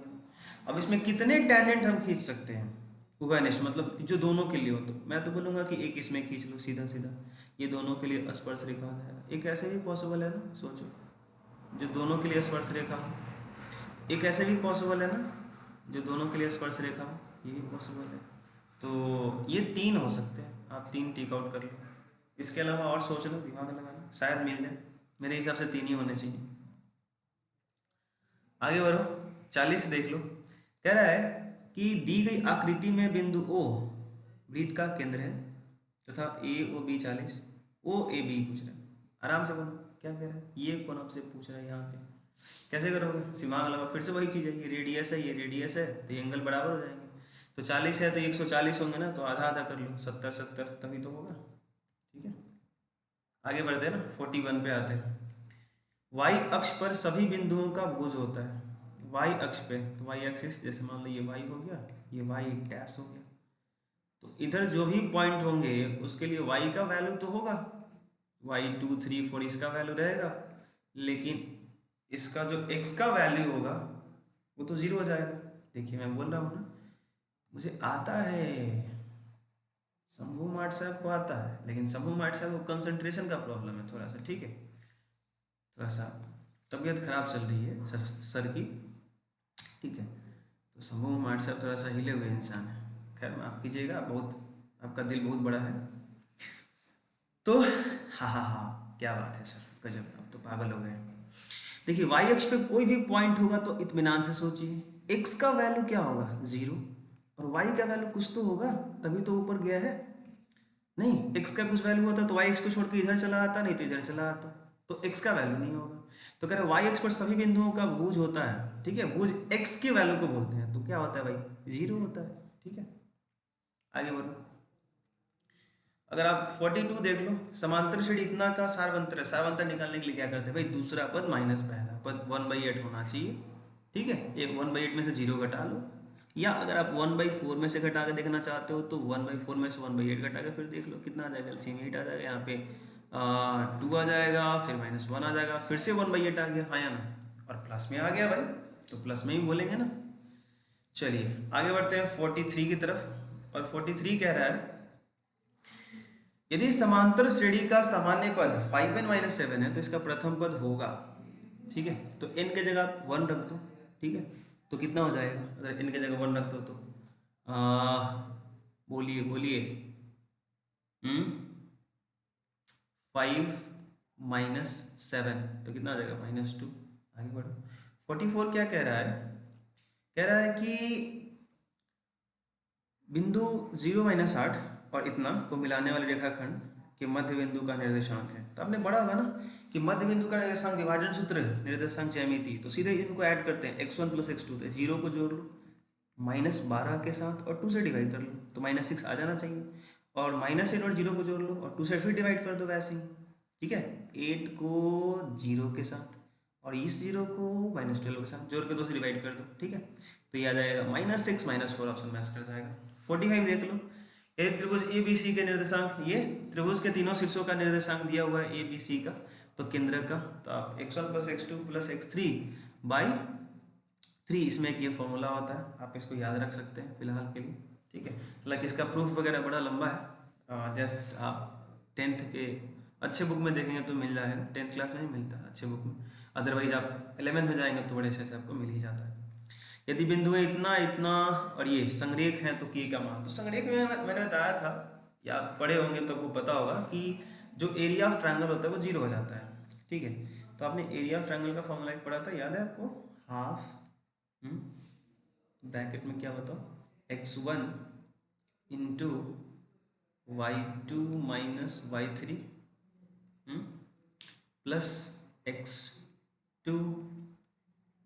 अब इसमें कितने टैंजेंट हम खींच सकते हैं उभयनिष्ठ, मतलब जो दोनों के लिए हो, तो मैं तो बोलूँगा कि एक इसमें खींच लो सीधा सीधा, ये दोनों के लिए स्पर्श रेखा हो जाएगा। एक ऐसे भी पॉसिबल है ना, सोचो, जो दोनों के लिए स्पर्श रेखा हो। एक ऐसे भी पॉसिबल है ना, जो दोनों के लिए स्पर्श रेखा हो, ये भी पॉसिबल है। तो ये तीन हो सकते हैं, आप तीन टिक आउट कर लो। इसके अलावा और सोच लो, दिमाग लगाना, शायद मिल जाए। मेरे हिसाब से तीन ही होने चाहिए। आगे बढ़ो, 40 देख लो। कह रहा है कि दी गई आकृति में बिंदु ओ वृत्त का केंद्र है तथा ए O B 40, O A B पूछ रहा है। आराम से बोलो क्या कह रहा है, ये कौन आपसे पूछ रहा है यहाँ पे, कैसे करोगे, दिमाग लगाओ। फिर से वही चीज़ है, ये रेडियस है ये रेडियस है, तो ये एंगल बराबर हो जाएंगे। तो 40 है तो 140 होंगे ना, तो आधा आधा कर लो, 70 70 तभी तो होगा, ठीक है। आगे बढ़ते हैं ना, 41 पे आते हैं। वाई अक्ष पर सभी बिंदुओं का भुज होता है, वाई अक्ष पे, तो वाई एक्सिस, जैसे मान लो ये वाई हो गया, ये वाई डैश हो गया, तो इधर जो भी पॉइंट होंगे उसके लिए वाई का वैल्यू तो होगा, वाई 2 3 4 इसका वैल्यू रहेगा, लेकिन इसका जो एक्स का वैल्यू होगा वो तो जीरो हो जाएगा। देखिए मैं बोल रहा हूँ ना, मुझे आता है, शंभू मार्ट साहब को आता है, लेकिन शंभू मार्ट साहब को कंसंट्रेशन का प्रॉब्लम है थोड़ा सा, ठीक है, थोड़ा सा तबीयत खराब चल रही है सर की, ठीक है। तो शंभू मार्ट साहब थोड़ा सा हिले हुए इंसान है, खैर माफ़ कीजिएगा, बहुत आपका दिल बहुत बड़ा है। तो हाँ हाँ हाँ, क्या बात है सर, गजब, अब तो पागल हो गए। देखिए वाई अक्ष पे कोई भी पॉइंट होगा तो इत्मीनान से सोचिए, एक्स का वैल्यू क्या होगा, जीरो, और वाई का वैल्यू कुछ तो होगा, तभी तो ऊपर गया है। नहीं, एक्स का कुछ वैल्यू होता तो वाई एक्स को छोड़ के इधर चला आता, नहीं तो इधर चला आता, तो एक्स का वैल्यू नहीं होगा। तो कह रहे वाई एक्स पर सभी बिंदुओं का भुज होता है, ठीक है, भुज एक्स की वैल्यू को बोलते हैं, तो क्या होता है भाई, जीरो होता है, ठीक है। आगे बढ़ो, अगर आप 42 देख लो, समांतर श्रेणी इतना का सारवंतर है, सारवंतर निकालने के लिए क्या करते हैं भाई, दूसरा पद माइनस पहला पद 1/8 होना चाहिए, ठीक है। एक 1/8 में से जीरो घटा लो, या अगर आप 1/4 में से घटा के देखना चाहते हो तो 1/4 में से 1/8 घटा के फिर देख लो कितना आ जाएगा, एलसीएम 8 आ जाएगा, यहाँ पे 2 आ जाएगा, फिर -1 आ जाएगा, फिर से 1/8 आ गया, हाँ या ना, और प्लस में आ गया भाई, तो प्लस में ही बोलेंगे ना। चलिए आगे बढ़ते हैं 43 की तरफ, और 43 कह रहा है यदि समांतर श्रेणी का सामान्य पद 5n-7 है तो इसका प्रथम पद होगा, ठीक है। तो n के जगह आप 1 रख दो, ठीक है, तो कितना हो जाएगा अगर n के जगह 1 रख दो तो, बोलिए बोलिए, 5-7 तो कितना आ जाएगा, -2। आगे बढ़ो, 44 क्या कह रहा है, कह रहा है कि बिंदु 0-8 और इतना को मिलाने वाले रेखाखंड कि मध्य बिंदु का निर्देशांक है। तो आपने पढ़ा होगा ना कि मध्य बिंदु का निर्देशांक विभाजन सूत्र निर्देशांक ज्यामिति, तो सीधे इनको ऐड करते हैं x1 + x2, तो 0 को जोड़ लो -12 के साथ और 2 से डिवाइड कर लो तो -6 आ जाना चाहिए, और -8 और 0 को जोड़ लो और 2 से फिर डिवाइड कर दो वैसे ही, ठीक है। 8 को 0 के साथ और इस 0 को -12 के साथ जोड़ के 2 से डिवाइड कर दो, ठीक है। तो ये आ जाएगा -6 -4, ऑप्शन मैच कर जाएगा। 45 देख लो, ये त्रिभुज ए बी सी के निर्देशांक, ये त्रिभुज के तीनों शीर्षों का निर्देशांक दिया हुआ है ए बी सी का, तो केंद्र का, तो आप x1 + x2 + x3/3, इसमें एक ये फॉर्मूला होता है, आप इसको याद रख सकते हैं फिलहाल के लिए, ठीक है। हालांकि इसका प्रूफ वगैरह बड़ा लंबा है, जस्ट आप 10th के अच्छे बुक में देखेंगे तो मिल जाएगा, 10th क्लास में ही मिलता है अच्छे बुक में, अदरवाइज आप 11th में जाएंगे तो बड़े से आपको मिल ही जाता है। यदि बिंदु है इतना इतना और ये संरेख है तो के का मान, तो संरेख में मैंने बताया था, या आप पढ़े होंगे तो आपको पता होगा कि जो एरिया ऑफ ट्रायंगल होता है वो 0 हो जाता है, ठीक है। तो आपने एरिया ऑफ ट्रायंगल का फॉर्मूला एक पढ़ा था, याद है आपको, हाफ ब्रैकेट में क्या बताओ x1 into y2 minus y3 plus x2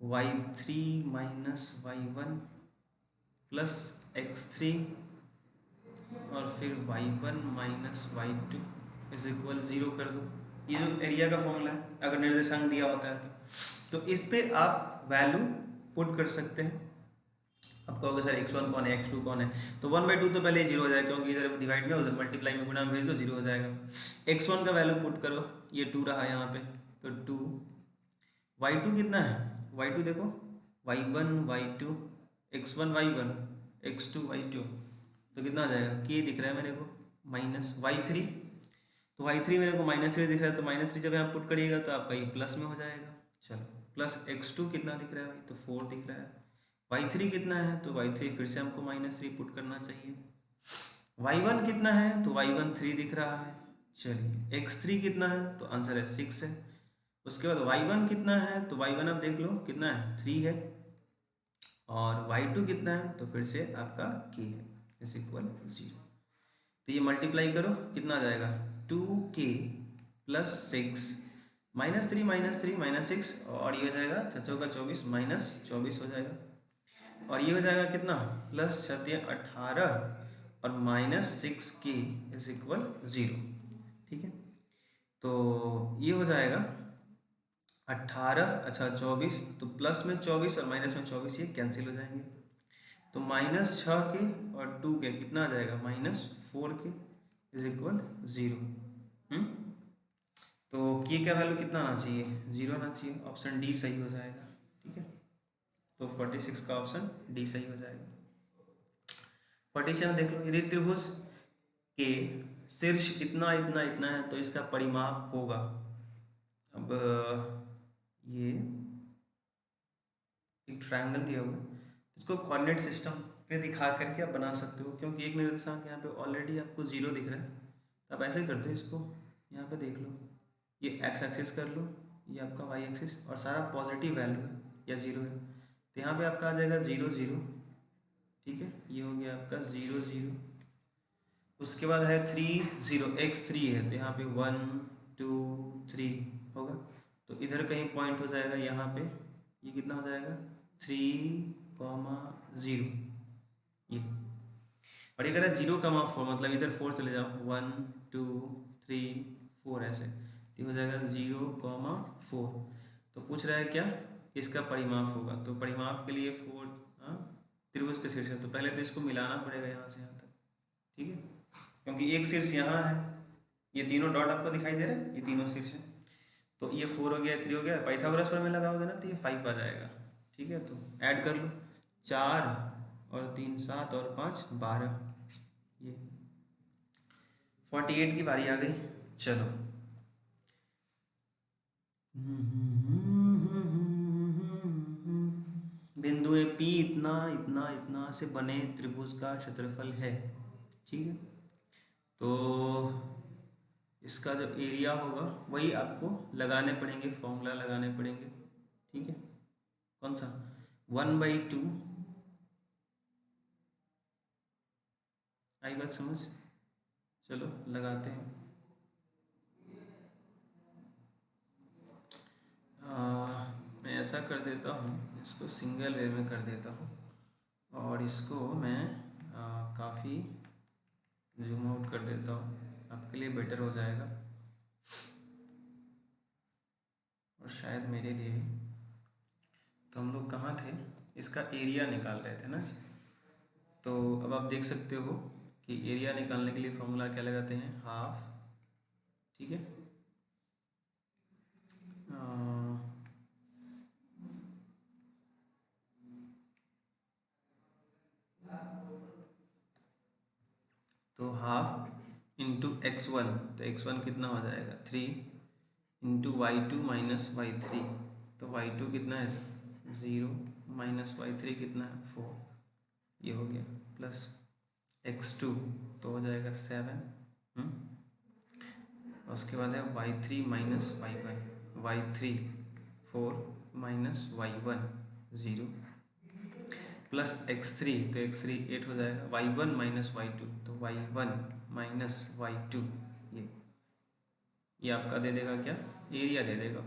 y3 minus y1 plus x3 और फिर y1 minus y2 is equal 0 कर दो। ये जो एरिया का फॉर्मूला है, अगर निर्देशांक दिया होता है तो इस पे आप वैल्यू पुट कर सकते हैं। आप कहोगे सर x1 कौन है x2 कौन है, तो 1/2 तो पहले 0 हो जाएगा, क्योंकि इधर डिवाइड में उधर मल्टीप्लाई में गुणा में भेज दो 0 हो जाएगा। x1 का वैल्यू पुट करो, ये 2 रहा यहाँ पे, तो 2, y2 कितना है, y2 देखो y1 y2 x1 y1 x2 y2, तो कितना आ जाएगा, k दिख रहा है मेरे को, माइनस y3, तो y3 मेरे को -3 दिख रहा है, तो -3 जब यहाँ पुट करिएगा तो आपका ये प्लस में हो जाएगा। चलो, प्लस x2 कितना दिख रहा है भाई, तो 4 दिख रहा है। y3 कितना है, तो y3 फिर से हमको -3 पुट करना चाहिए। y1 कितना है, तो y1 3 दिख रहा है। चलिए, x3 कितना है, तो आंसर है 6 है। उसके बाद y1 कितना है, तो y1 आप देख लो कितना है, 3 है, और y2 कितना है, तो फिर से आपका k है, इज इक्वल 0। तो ये मल्टीप्लाई करो, कितना आ जाएगा, 2k + 6 -3 -3 -6, और ये हो जाएगा 6 का 24 -24 हो जाएगा, और ये हो जाएगा कितना, +18 और -6k इज इक्वल 0, ठीक है। तो ये हो जाएगा 18, अच्छा 24, तो प्लस में 24 और माइनस में 24 ये कैंसिल हो जाएंगे, तो -6k और 2k कितना आ जाएगा, -4k इज इक्वल 0। तो k का वैल्यू कितना आना चाहिए, 0 आना चाहिए, ऑप्शन डी सही हो जाएगा, ठीक है। तो 46 का ऑप्शन डी सही हो जाएगा। 47 देख लो, यदि त्रिभुज के शीर्ष इतना इतना इतना है तो इसका परिमाप होगा। अब ये एक ट्रायंगल दिया हुआ है, इसको कोऑर्डिनेट सिस्टम पे दिखा करके आप बना सकते हो, क्योंकि एक निर्देशांक यहाँ पे ऑलरेडी आपको 0 दिख रहा है, तो आप ऐसे करते हो, इसको यहाँ पे देख लो, ये x एक्सिस कर लो, ये आपका y एक्सिस, और सारा पॉजिटिव वैल्यू है या 0 है, तो यहाँ पे आपका आ जाएगा 0 0, ठीक है। ये हो गया आपका 0 0, उसके बाद है 3 0, x3 है, तो यहाँ पे 1 2 3 होगा, तो इधर कहीं पॉइंट हो जाएगा यहाँ पे, ये कितना हो जाएगा 3,0, ये, और ये कह रहा है 0,4, मतलब इधर 4 चले जाओ, 1 2 3 4 ऐसे, तो हो जाएगा 0,4। तो पूछ रहा है क्या, इसका परिमाप होगा, तो परिमाप के लिए 4 त्रिभुज के शीर्ष है, तो पहले तो इसको मिलाना पड़ेगा यहाँ से यहाँ तक, ठीक है, क्योंकि एक शीर्ष यहाँ है, ये तीनों डॉट आपको दिखाई दे रहे हैं, ये तीनों शीर्ष है, तो ये 4 हो गया, 3 हो गया, पाइथागोरस प्रमेय लगाओगे ना तो ये 5 आ जाएगा, ठीक है। तो ऐड कर लो, 4 और 3 7 और 5 12, ये 48 की बारी आ गई। चलो, बिंदु ए पी इतना इतना इतना से बने त्रिभुज का क्षेत्रफल है, ठीक है। तो इसका जो एरिया होगा वही आपको लगाने पड़ेंगे, फॉर्मूला लगाने पड़ेंगे, ठीक है। कौन सा, 1/2, आई बात समझ, चलो लगाते हैं। ऐसा कर देता हूँ, इसको सिंगल वे में कर देता हूँ और इसको मैं काफ़ी जूम आउट कर देता हूँ, आपके लिए बेटर हो जाएगा और शायद मेरे लिए भी। तो हम लोग कहाँ थे, इसका एरिया निकाल रहे थे ना जी। तो अब आप देख सकते हो कि एरिया निकालने के लिए फॉर्मूला क्या लगाते हैं, हाफ, ठीक है। तो हाफ इंटू x1, तो x1 कितना हो जाएगा 3 इंटू y2 माइनस y3, तो y2 कितना है 0 माइनस y3 कितना है 4, ये हो गया, प्लस x2 तो हो जाएगा 7, उसके बाद है y3 minus y1, y3 4 minus y1 0, plus x3, तो x3 8 हो जाएगा, y1 माइनस y2, तो y1 माइनस y2, ये आपका दे देगा क्या, एरिया दे देगा।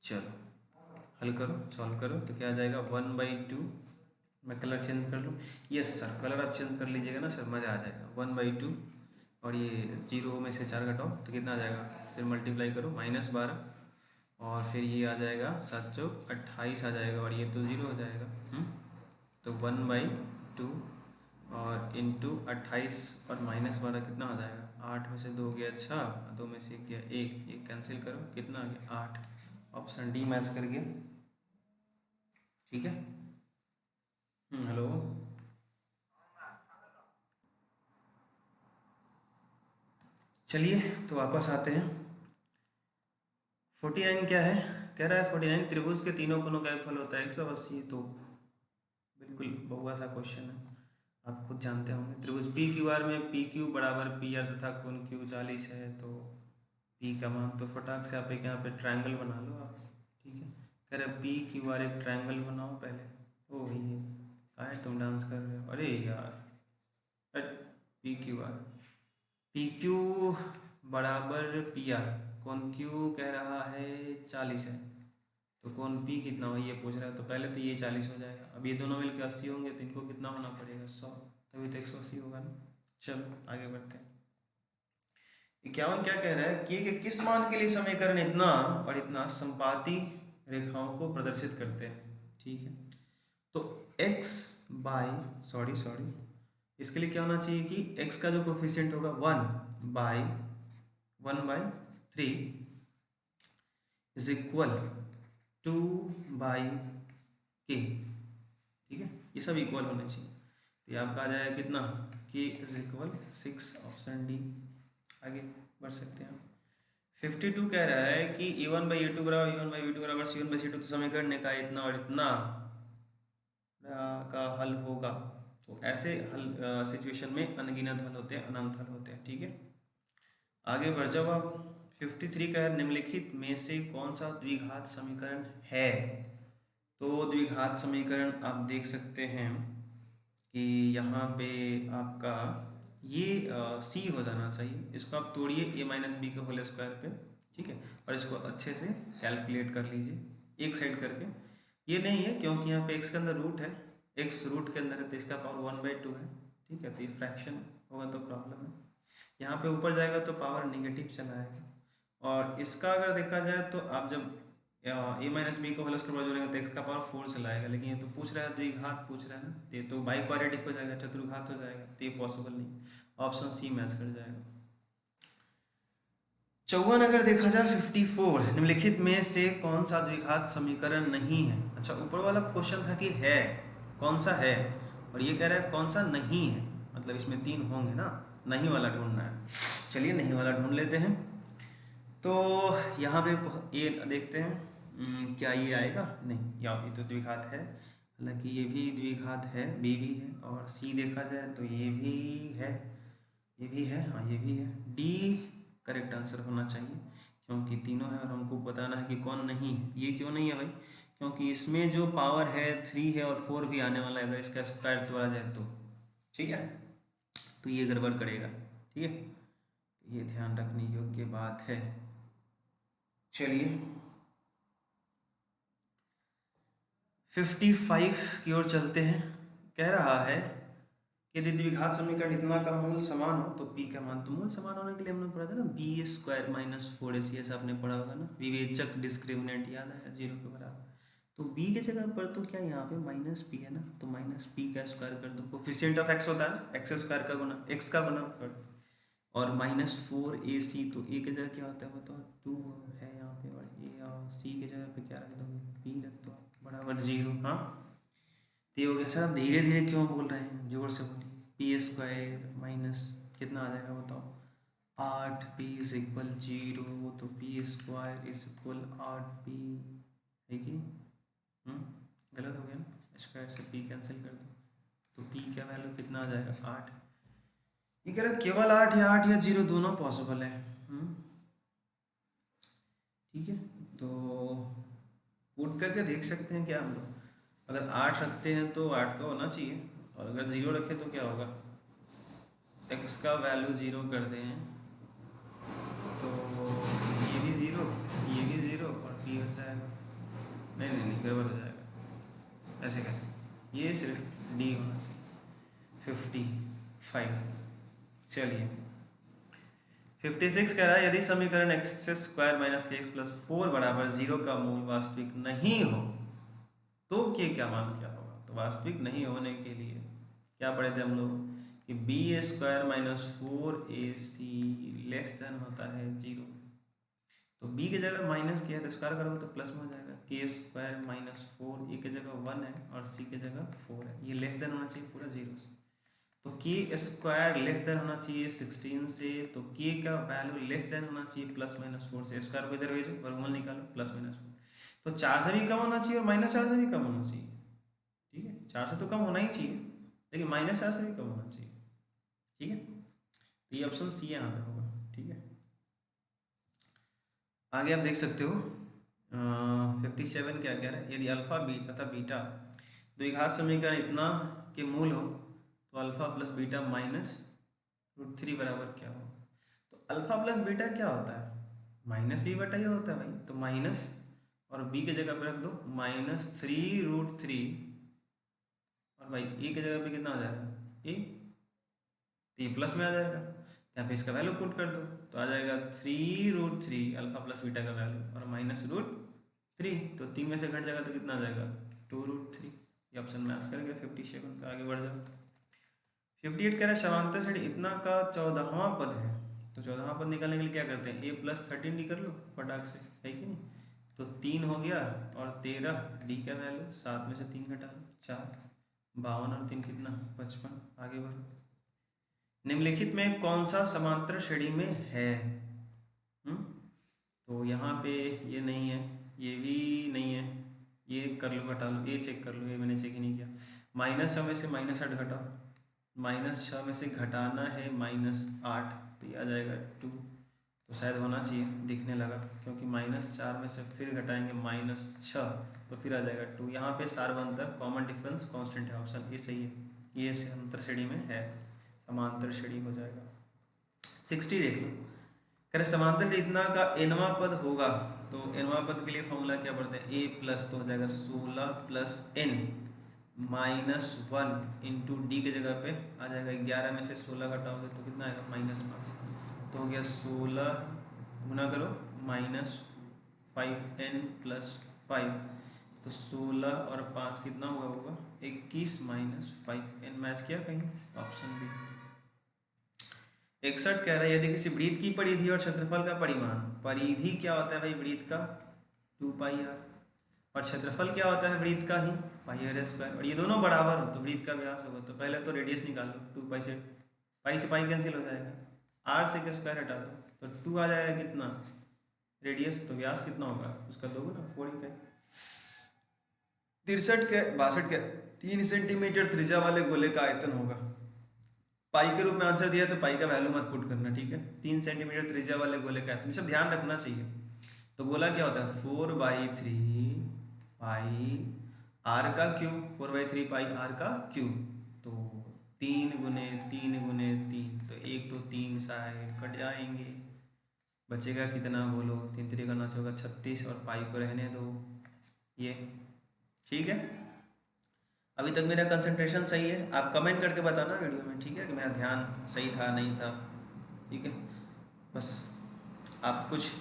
चलो हल करो, सॉल्व करो, तो क्या आ जाएगा 1/2, मैं कलर चेंज कर लूँ, यस सर कलर आप चेंज कर लीजिएगा ना सर, मज़ा आ जाएगा। 1/2 और ये 0 में से 4 घटाओ तो कितना आ जाएगा, फिर मल्टीप्लाई करो -12 और फिर ये आ जाएगा 7 चौक 28 आ जाएगा और ये तो 0 हो जाएगा। तो 1/2 और इंटू 28 और -12 कितना हो जाएगा, 8 में से 2 गया 6, 2 में से गया 1, ये कैंसिल करो, कितना आ गया 8, ऑप्शन डी मैच कर गया, ठीक है। हेलो, चलिए तो वापस आते हैं। 49 क्या है, कह रहा है 49 त्रिभुज के तीनों कोणों का फल होता है 180, तो बिल्कुल बहुआ सा क्वेश्चन है, आप खुद जानते होंगे। त्रिभुज पी क्यू आर में पी क्यू बराबर पी आर तथा कोण क्यू 40 है, तो पी का मान, तो फटाक से आप एक यहाँ पे ट्रायंगल बना लो आप, ठीक है। कह रहे पी क्यू आर एक ट्रायंगल बनाओ पहले। ओ ये कहाँ है, तुम डांस कर रहे हो, अरे यार, P Q R, P Q बराबर पी आर, कौन क्यू कह रहा है 40 है, तो कौन पी कितना हो ये पूछ रहा है, तो पहले तो ये 40 हो जाएगा, अब ये दोनों मिलकर 80 होंगे, तो इनको कितना होना पड़ेगा 100, तभी तो 180 होगा ना। चलो आगे बढ़ते हैं। 51 क्या कह रहा है कि किस मान के लिए समीकरण इतना और इतना संपाती रेखाओं को प्रदर्शित करते हैं, ठीक है। तो x बाई सॉरी इसके लिए क्या होना चाहिए कि x का जो कोफिशिएंट होगा 1/3 इज इक्वल 2/k, ठीक है, ये सब इक्वल होने चाहिए, तो ये आपका आ जाएगा कितना, k is equal 6, option D. आगे बढ़ सकते हैं। 52 कह रहा है कि a1/a2 बराबर a1/b2 बराबर c1/c2, तो समीकरण का इतना और इतना का हल होगा, तो ऐसे हल सिचुएशन में अनगिनत हल होते हैं, अनंत हल होते हैं, ठीक है। आगे बढ़ जाओ आप। 53 का निम्नलिखित में से कौन सा द्विघात समीकरण है, तो द्विघात समीकरण आप देख सकते हैं कि यहाँ पे आपका ये सी हो जाना चाहिए, इसको आप तोड़िए a माइनस बी के होल स्क्वायर पे, ठीक है, और इसको अच्छे से कैलकुलेट कर लीजिए एक साइड करके। ये नहीं है क्योंकि यहाँ पे x के अंदर रूट है, x रूट के अंदर है, तो इसका पावर 1/2 है, ठीक है, तो ये फ्रैक्शन होगा तो प्रॉब्लम है। यहाँ पे ऊपर जाएगा तो पावर निगेटिव चला आएगा, और इसका अगर देखा जाए तो आप जब a माइनस बी को होल स्क्वायर जोड़ेंगे तो x का पावर 4 चला आएगा, लेकिन ये तो पूछ रहा है द्विघात पूछ रहा है ना, ये तो बाई क्वाड्रेटिक हो जाएगा, चतुर्घात हो जाएगा, तो ये पॉसिबल नहीं, ऑप्शन सी मैच कर जाएगा। 54 अगर देखा जाए 54, निम्नलिखित में से कौन सा द्विघात समीकरण नहीं है। अच्छा, ऊपर वाला क्वेश्चन था कि है कौन सा है, और ये कह रहा है कौन सा नहीं है, मतलब इसमें 3 होंगे ना, नहीं वाला ढूंढना है। चलिए नहीं वाला ढूंढ लेते हैं। तो यहाँ पे ये देखते हैं क्या ये आएगा, नहीं, या ये तो द्विघात है, हालांकि ये भी द्विघात है, बी भी है, और सी देखा जाए तो ये भी है, ये भी है, हाँ ये भी है, डी करेक्ट आंसर होना चाहिए, क्योंकि तीनों है और हमको बताना है कि कौन नहीं है। ये क्यों नहीं है भाई, क्योंकि इसमें जो पावर है 3 है और 4 भी आने वाला है, अगर इसका स्क्वायर जोड़ा जाए तो, ठीक है, तो ये गड़बड़ करेगा, ठीक है, ये ध्यान रखने योग्य बात है। चलिए 55 की ओर चलते हैं। कह रहा है कि यदि द्विघात समीकरण इतना का मूल समान हो तो पी का मान, तो मूल समान होने के लिए हमने पढ़ा था ना बी स्क्वायर माइनस 4ac, ऐसा आपने पढ़ा होगा ना, विवेचक डिस्क्रिमिनेंट याद है, 0 के बराबर। तो b की जगह पर तो क्या यहाँ पे माइनस पी है ना, तो माइनस पी का स्क्वायर कर दो, कोफिशिएंट ऑफ एक्स होता है ना, एक्स स्क्वायर का गुना एक्स का गुना सॉरी, और माइनस 4ac, तो ए की जगह क्या होता है बताओ, 2 है यहाँ पे, और ए और सी की जगह पे क्या रख दोगे, पी रख दो बराबर 0। हाँ तो ये हो गया। सर आप धीरे धीरे क्यों बोल रहे हैं, जोर से बोलिए। पी स्क्वायर माइनस कितना आ जाएगा बताओ, 8p इज इक्वल 0, तो P square is equal 8p है कि गलत हो गया ना, स्क्वायर से p कैंसिल कर दो, तो p का वैल्यू कितना आ जाएगा 8। ये कह रहा है केवल 8 या 0 दोनों पॉसिबल है। ठीक है, तो पुट करके देख सकते हैं क्या हम लोग। अगर 8 रखते हैं तो 8 तो होना चाहिए, और अगर 0 रखे तो क्या होगा, x का वैल्यू 0 कर दें तो ये भी 0, ये भी 0 और p बच जाएगा। नहीं नहीं नहीं गड़बड़ हो जाएगा, ऐसे कैसे, ये सिर्फ d होना चाहिए। 55 चलिए 56 कह रहा है यदि समीकरण एक्स स्क्वायर माइनस के एक्स प्लस 4 बराबर 0 का मूल वास्तविक नहीं हो तो क्या मान क्या होगा। तो वास्तविक नहीं होने के लिए क्या पढ़े थे हम लोग कि B square minus 4ac less than होता है 0, तो b की जगह माइनस किया तो स्क्वायर करोगे तो प्लस में हो जाएगा, के स्क्वायर माइनस 4, ए की जगह 1 है और सी की जगह 4 है, ये लेस देन होना चाहिए पूरा 0 से, तो के स्क्वायर लेस देन होना चाहिए 16 से, तो के का वैल्यू लेस देन होना चाहिए प्लस माइनस 4 से, स्क्वायर को इधर भेजो वर्गमूल निकालो प्लस माइनस 4, तो 4 से भी कम होना चाहिए और माइनस 4 से भी कम होना चाहिए। ठीक है, 4 से तो कम होना ही चाहिए लेकिन माइनस 4 से भी कम होना चाहिए। ठीक है, तो ये ऑप्शन सी यहाँ पे होगा। ठीक है, आगे आप देख सकते हो 57 क्या कह रहा है, यदि अल्फा बी तथा बीटा द्विघात समीकरण इतना के मूल हो तो अल्फा प्लस बीटा माइनस √3 बराबर क्या हो। तो अल्फा प्लस बीटा क्या होता है, माइनस बी बटा ये होता है भाई, तो माइनस और बी की जगह पे रख दो -3√3, और भाई ए की जगह पे कितना आ जाएगा ए, तो ये प्लस में आ जाएगा, यहाँ पे इसका वैल्यू पुट कर दो तो आ जाएगा 3√3 अल्फा प्लस बीटा का वैल्यू और -√3, तो 3 में से घट जाएगा तो कितना आ जाएगा 2√3। ये ऑप्शन मैच कर गया 57 का। आगे बढ़ जाओ 58 कह रहा है समांतर श्रेणी इतना का 14वां पद है, तो 14वां पद निकालने के लिए क्या करते हैं, a + 13d कर लो फटाक से, है कि नहीं, तो 3 हो गया और 13 d का वैल्यू 7 में से 3 घटा लो 4, 52 और 3 कितना 55। आगे बढ़ो, निम्नलिखित में कौन सा समांतर श्रेणी में है। तो यहाँ पे ये नहीं है, ये भी नहीं है, ये कर लो घटा लो, ये चेक कर लो, ये मैंने चेक ही नहीं किया। -6 में से -8 घटाओ, -6 में से घटाना है -8, तो ये आ जाएगा 2, तो शायद होना चाहिए, दिखने लगा क्योंकि -4 में से फिर घटाएंगे -6 तो फिर आ जाएगा 2। यहाँ पे सार्वंतर कॉमन डिफरेंस कांस्टेंट है, ऑप्शन ए सही है, ये अंतर श्रेणी में है, समांतर श्रेणी हो जाएगा। 60 देख लो, कह रहे समांतर इतना का nवां पद होगा, तो nवां पद के लिए फॉर्मूला क्या पढ़ते हैं, a+ तो हो जाएगा 16 + n -1 इंटू डी की जगह पे आ जाएगा 11 में से 16 घटाओगे तो कितना आएगा -5, तो हो गया 16 गुना करो -5n + 5, तो 16 और 5 कितना हुआ होगा 21 -5n, मैच किया कहीं, ऑप्शन बी। 61 कह रहा है यदि किसी वृत्त की परिधि और क्षेत्रफल का परिमाण, परिधि क्या होता है भाई वृत्त का 2πr, और क्षेत्रफल क्या होता है वृत्त का ही πr², और ये दोनों बराबर हो तो वृत्त का व्यास होगा, तो पहले तो रेडियस निकाल लो, 2π से पाई कैंसिल हो जाएगा, r से का स्क्वायर हटा दो तो 2 आ जाएगा कितना रेडियस, तो व्यास कितना होगा उसका दोगुना 4 62 के 3 सेंटीमीटर त्रिज्या वाले गोले का आयतन होगा। पाई के रूप में आंसर दिया तो पाई का वैल्यू मत पुट करना, ठीक है, 3 सेंटीमीटर त्रिज्या वाले गोले का आयतन सब ध्यान रखना चाहिए। तो गोला क्या होता है 4/3 पाई r का क्यूब, 4/3 पाई r का क्यूब, तो 3 × 3 × 3, तो एक तो 3 साइड कट जाएंगे, बचेगा कितना बोलो, 3 × 3 = 36 और पाई को रहने दो ये, ठीक है, अभी तक मेरा कंसंट्रेशन सही है? आप कमेंट करके बताना वीडियो में, ठीक है, कि मेरा ध्यान सही था नहीं था, ठीक है। बस आप कुछ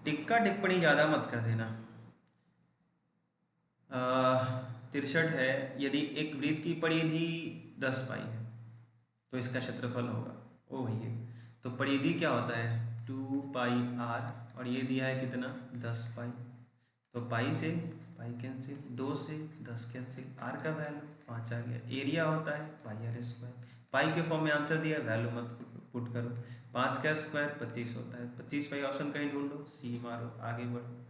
टिक्का टिप्पणी ज़्यादा मत कर देना। 63 है, यदि एक वृत्त की परिधि 10 पाई है तो इसका क्षेत्रफल होगा, ओ भैया, तो परिधि क्या होता है 2 पाई आर, और ये दिया है कितना 10 पाई, तो पाई से पाई कैंसिल, 2 से 10 कैंसिल, आर का वैल्यू 5 आ गया, एरिया होता है पाई आर स्क्वायर, पाई के फॉर्म में आंसर दिया, वैल्यू मत पुट करो, 5 का स्क्वायर 25 होता है, 25 पाई ऑप्शन कहीं ढूंढो, सी मारो, आगे बढ़ो।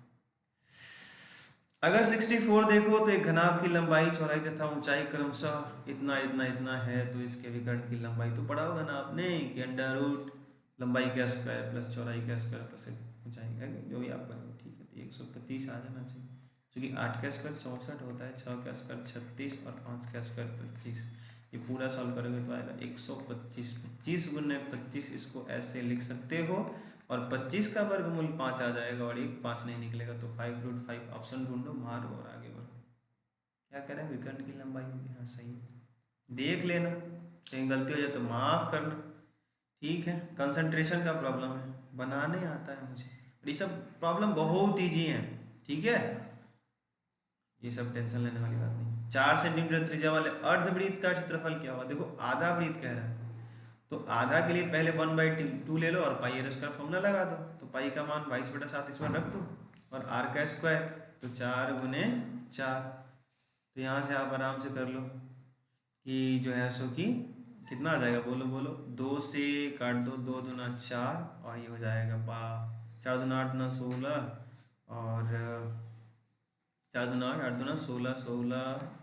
अगर 64 देखो तो एक घनाभ की लंबाई चौड़ाई तथा ऊंचाई क्रमशः इतना इतना इतना है, तो इसके विकर्ण की लंबाई तो पढ़ा होगा ना आपने कि अंडर रूट लंबाई का स्क्वायर प्लस चौड़ाई का स्क्वायर प्लस ऊंचाई का, जो भी आप पढ़ो, ठीक है। तो 125 आ जाना चाहिए, क्योंकि 8 का स्क्वायर 64 होता है, 6 का स्क्वायर 36 और 5 का स्क्वायर 25, ये पूरा सॉल्व करोगे तो आएगा 125, 25 गुने 25, इसको ऐसे लिख सकते हो, और 25 का वर्गमूल 5 आ जाएगा, और एक 5 नहीं निकलेगा, तो 5√5 ऑप्शन ढूंढो, मारो और आगे बढ़ो। क्या करें, विकर्ण की लंबाई होगी, हाँ सही है, देख लेना, कहीं गलती हो जाए तो माफ़ करना, ठीक है। कंसंट्रेशन का प्रॉब्लम है, बनाने आता है मुझे, ये सब प्रॉब्लम बहुत ईजी है, ठीक है, ये सब टेंशन लेने वाली बात नहीं। 4 सेंटीमीटर त्रिज्या वाले अर्धवृत्त का क्षेत्रफल क्या हुआ, देखो आधा वृत्त कह रहा है, तो आधा के लिए पहले 1/2 ले लो और पाई आर स्क्वायर फॉर्मूला लगा दो, तो पाई का मान 22/7 इसमें रख दो, और आर का स्क्वायर तो 4 गुने 4, तो यहाँ से आप आराम से कर लो कि जो है सो कि कितना आ जाएगा, बोलो बोलो, 2 से काट दो, 2 दूना 4, और ये हो जाएगा 4 दूना 8 दूना 16, और 4 दूना 8, 8 दूना 16,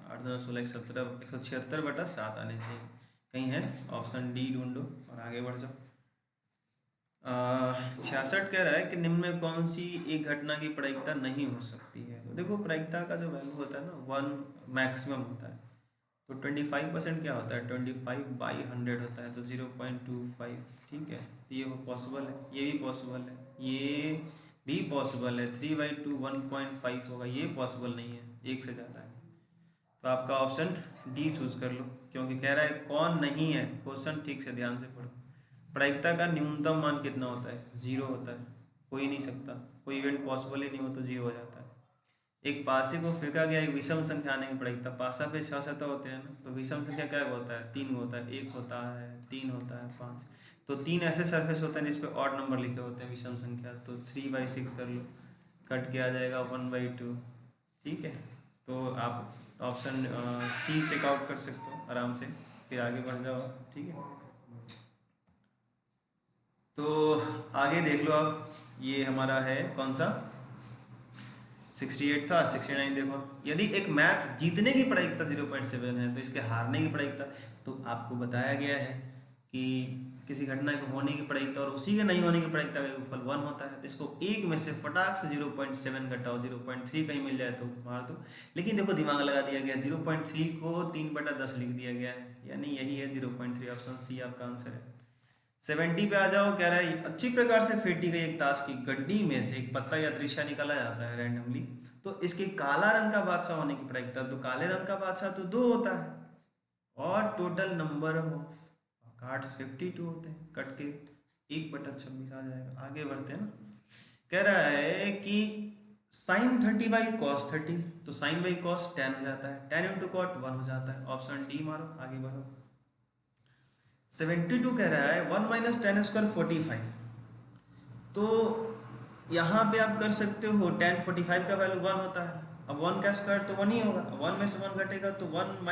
8 दूना 16 117, 176/7 आने चाहिए, कहीं है, ऑप्शन डी ढूंढो और आगे बढ़ जाओ। 66 कह रहा है कि निम्न में कौन सी एक घटना की प्रायिकता नहीं हो सकती है, तो देखो प्रायिकता का जो वैल्यू होता है ना 1 मैक्सिमम होता है, तो 25% क्या होता है 25/100 होता है, तो 0.25, ठीक है, ये वो पॉसिबल है, ये भी पॉसिबल है, ये भी पॉसिबल है, 3/2 1.5 होगा, ये पॉसिबल नहीं है, एक से ज़्यादा है, तो आपका ऑप्शन डी चूज कर लो, क्योंकि कह रहा है कौन नहीं है, क्वेश्चन ठीक से ध्यान से पढ़ो। प्रायिकता का न्यूनतम मान कितना होता है, 0 होता है, हो ही नहीं सकता, कोई इवेंट पॉसिबल ही नहीं हो तो 0 हो जाता है। एक पासे को फेंका गया, एक विषम संख्या आने की प्रायिकता, पासा पे 6 सतह होते हैं ना, तो विषम संख्या क्या होता है 3 होता है, 1 होता है, 3 होता है, 5, तो 3 ऐसे सरफेस होते हैं जिसपे ऑड नंबर लिखे होते हैं विषम संख्या, तो 3/6 कर लो, कट के आ जाएगा 1/2, ठीक है। तो आप ऑप्शन सी चेकआउट कर सकते हो आराम से, फिर आगे बढ़ जाओ, ठीक है। तो आगे देख लो आप, ये हमारा है कौन सा 68 था, 69 देखो, यदि एक मैच जीतने की प्रायिकता 0.7 है तो इसके हारने की प्रायिकता, तो आपको बताया गया है कि किसी घटना के होने की प्रायिकता और उसी के नहीं होने की प्रायिकता का योगफल 1 होता है, तो इसको एक में से फटाक से 0.7 घटाओ, 0.3 कहीं मिल जाए तो मार दो, लेकिन देखो दिमाग लगा दिया गया, 0.3 को 3/10 लिख दिया गया है, यानी यही है 0.3, ऑप्शन सी आपका आंसर है। 70 पे आ जाओ, कह रहा है अच्छी प्रकार से फेंटी गई एक ताश की गड्डी में से एक पत्ता या त्रिशा निकाला जाता है रैंडमली, तो इसके काला रंग का बादशाह होने की प्रायिकता, तो काले रंग का बादशाह तो 2 होता है, और टोटल नंबर ऑफ कार्ड्स 52 होते हैं, कट के 1/26 आ जाएगा, आगे बढ़ते हैं ना। कह रहा है कि साइन 30/cos 30, तो साइन बाई कॉस 10 हो जाता है, 10 इंटू कॉट 1 हो जाता है, ऑप्शन डी मारो, आगे बढ़ो। 72 कह रहा है 1 - 10² 45, तो यहाँ पे आप कर सकते हो 10 45 का वैल्यू 1 होता है, अब 1 का स्क्वायर तो 1 ही होगा, 1 में से 1 घटेगा तो 1 -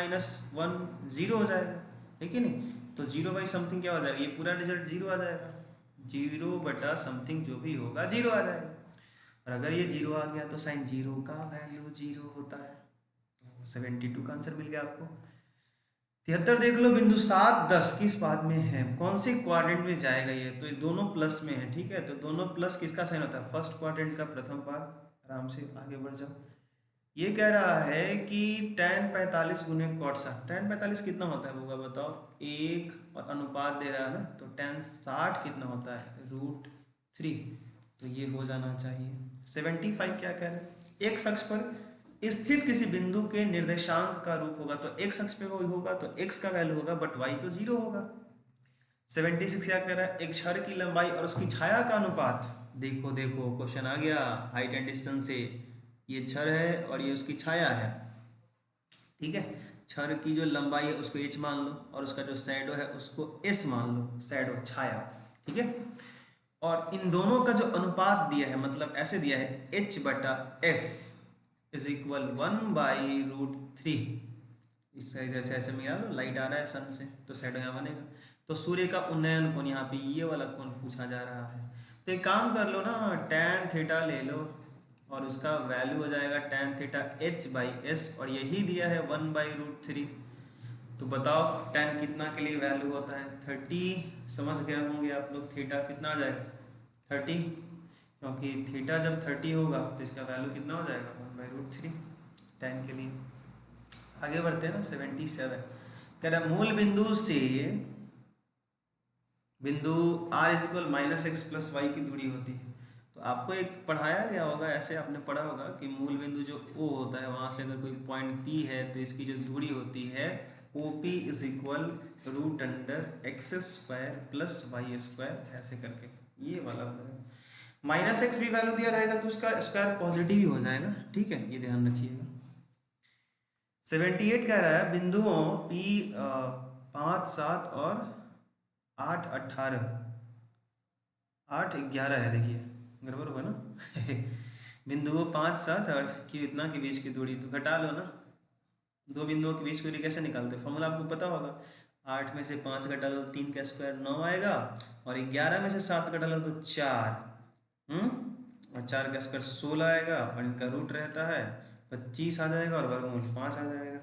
1 0 हो जाएगा, है कि नहीं, तो 0/समथिंग क्या हो जाएगा, ये पूरा रिजल्ट 0 आ जाएगा, 0/समथिंग जो भी होगा 0 आ जाएगा, और अगर ये 0 आ गया तो साइन 0 का वैल्यू 0 होता है, तो 72 का आंसर मिल गया आपको। 73 देख लो, बिंदु 7 10 किस पाद में है, कौन से क्वाड्रेंट में जाएगा ये, तो ये दोनों प्लस में है, ठीक है, तो दोनों प्लस किसका साइन होता है, फर्स्ट क्वाड्रेंट का प्रथम पाद, आराम से आगे बढ़ जाओ। ये कह रहा है कि tan 45 गुने cot 60, tan 45 कितना होता है होगा बताओ, 1, और अनुपात दे रहा है ना, तो tan 60 कितना होता है √3, तो ये हो जाना चाहिए। 75 क्या कह रहे हैं, एक शख्स पर स्थित किसी बिंदु के निर्देशांक का रूप होगा, तो एक्स अक्ष पे कोई होगा तो एक्स का वैल्यू होगा, बट वाई तो जीरो होगा। 76 क्या कह रहा है, एक क्षण की लंबाई और उसकी छाया का अनुपात। देखो देखो क्वेश्चन आ गया हाइट एंड डिस्टेंस से। ये क्षण है और ये उसकी छाया है, ठीक है। क्षण की जो लंबाई है उसको एच मान लो, और उसका जो शैडो है उसको एस मान लो, शैडो छाया, ठीक है। और इन दोनों का जो अनुपात दिया है, मतलब ऐसे दिया है एच बटा एस इज इक्वल 1/√3। इसका इधर से ऐसे मिला लो, लाइट आ रहा है सन से तो शैडो यहाँ बनेगा। तो सूर्य का उन्नयन कोण, यहाँ पे ये वाला कोण पूछा जा रहा है। तो एक काम कर लो ना, tan थीटा ले लो और उसका वैल्यू हो जाएगा tan थीटा h/s, और यही दिया है 1/√3। तो बताओ tan कितना के लिए वैल्यू होता है 30। समझ गए होंगे आप लोग, थीटा कितना आ जाएगा 30, क्योंकि थीटा जब 30 होगा तो इसका वैल्यू कितना हो जाएगा 1/√3 tan के लिए। आगे बढ़ते हैं ना, 77 कह रहा मूल बिंदु से बिंदु r is equal -x + y की दूरी होती है। तो आपको एक पढ़ाया गया होगा, ऐसे आपने पढ़ा होगा कि मूल बिंदु जो O होता है वहाँ से अगर कोई पॉइंट P है तो इसकी जो दूरी होती है OP is equal √x² + y², ऐसे करके ये वाला होगा। -x भी वैल्यू दिया रहेगा तो उसका स्क्वायर पॉजिटिव ही हो जाएगा, ठीक है, ये ध्यान रखिएगा। 78 कह रहा है बिंदुओं P 5, 7 और 8, 18, 8, 11 है, देखिए गड़बड़ हुआ ना बिंदुओं 5, 7 और की इतना के बीच की दूरी, तो घटा लो ना, दो बिंदुओं के बीच की दूरी कैसे निकालते हैं, फॉर्मूला आपको पता होगा। 8 में से 5 घटा लो 3 का स्क्वायर 9 आएगा, और 11 में से 7 घटा लो तो 4, और 4 का स्क्वायर 16 आएगा, और इनका रूट रहता है 25 आ जाएगा, और वर्गमूल 5 आ जाएगा,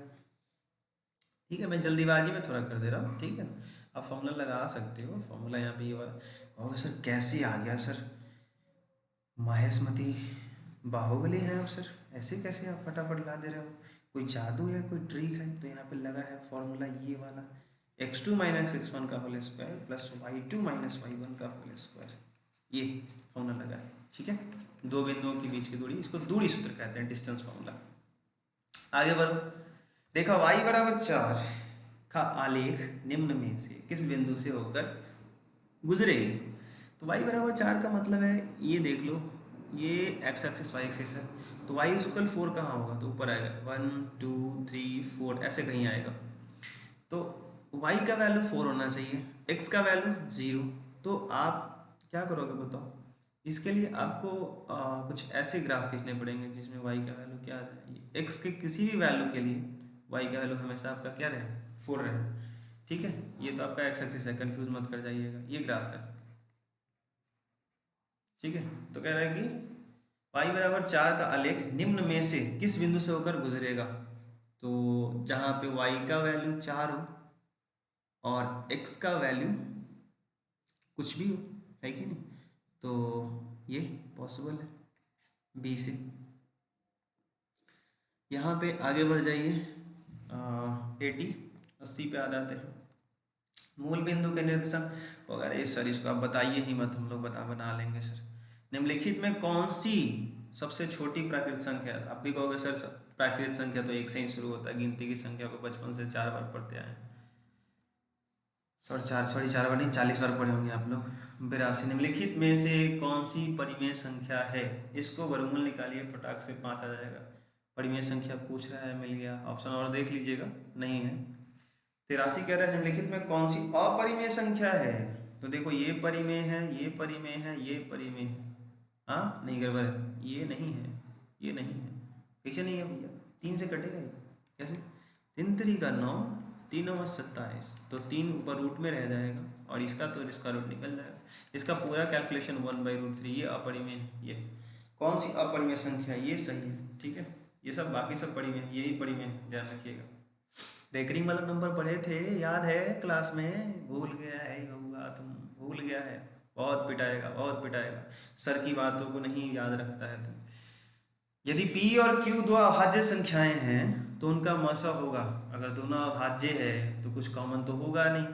ठीक है। मैं जल्दीबाजी में थोड़ा कर दे रहा हूँ, ठीक है। आप फॉर्मूला लगा सकते हो, फॉर्मूला यहाँ पे ये वाला। कहोगे सर कैसे आ गया सर, माहेशमती बाहुबली है आप सर, ऐसे कैसे आप फटाफट ला दे रहे हो, कोई जादू है, कोई ट्रिक है। तो यहाँ पे लगा है फॉर्मूला ये वाला, x2 - x1 का whole square plus y2 - y1 का होल स्क्वायर, ये फॉर्मूला लगा है, ठीक है। दो बिंदुओं के बीच की दूरी, इसको दूरी सूत्र कहते हैं, डिस्टेंस फॉर्मूला। आगे बढ़ो, रेखा y = 4 का आलेख निम्न में से किस बिंदु से होकर गुजरेगी। तो y = 4 का मतलब है, ये देख लो, ये x एक्सिस y एक्सिस है, तो y = 4 कहाँ होगा, तो ऊपर आएगा 1 2 3 4 ऐसे कहीं आएगा। तो y का वैल्यू 4 होना चाहिए, x का वैल्यू 0। तो आप क्या करोगे बताओ, इसके लिए आपको कुछ ऐसे ग्राफ खींचने पड़ेंगे जिसमें y का वैल्यू क्या आ जाए, x के किसी भी वैल्यू के लिए y का वैल्यू हमेशा आपका क्या रहे 4 रहे, ठीक है। ये तो आपका x एक्सिस है, कंफ्यूज मत कर जाइएगा, ये ग्राफ है, ठीक है। तो कह रहा है कि y = 4 का आलेख निम्न में से किस बिंदु से होकर गुजरेगा। तो जहाँ पे y का वैल्यू 4 हो और x का वैल्यू कुछ भी हो, है कि नहीं, तो ये पॉसिबल है बी से। यहाँ पे आगे बढ़ जाइए, 80 पे आ जाते हैं। मूल बिंदु के निर्देशांक वगैरह, सर इसको आप बताइए ही मत, हम लोग बना लेंगे सर। निम्नलिखित में कौन सी सबसे छोटी प्राकृत संख्या, आप भी कहोगे सर प्राकृत संख्या तो एक से ही शुरू होता है, गिनती की संख्या को बचपन से 4 बार पढ़ते आए हैं सर, 4 बार नहीं 40 बार पढ़े होंगे आप लोग। 82, निम्नलिखित में से कौन सी परिमेय संख्या है, इसको वर्गमूल निकालिए, फटाक से 5 आ जाएगा। परिमेय संख्या पूछ रहा है, मिल गया, ऑप्शन और देख लीजिएगा, नहीं है। 83 कह रहा है निम्नलिखित में कौन सी अपरिमेय संख्या है। तो देखो ये परिमेय है, ये परिमेय है, ये परिमेय है, हाँ नहीं गड़बड़ है, ये नहीं है, ये नहीं है, कैसे नहीं है भैया, 3 से कटेगा ये कैसे, 3 3 का 9, 3 9 27, तो 3 ऊपर रूट में रह जाएगा, और इसका तो इसका रूट निकल जाएगा, इसका पूरा कैलकुलेशन 1/√3। ये अपरिमेय है, ये कौन सी अपरिमेय संख्या, ये सही है, ठीक है। ये सब बाकी सब परिमेय है, यही परिमेय है, ध्यान रखिएगा। रेकरिंग वाला नंबर पढ़े थे, याद है क्लास में, भूल गया है होगा, तुम भूल गया है, बहुत पिटाएगा बहुत पिटाएगा, सर की बातों को नहीं याद रखता है तुम। यदि p और q दो अभाज्य संख्याएं हैं तो उनका मसा होगा, अगर दोनों अभाज्य है तो कुछ कॉमन तो होगा नहीं,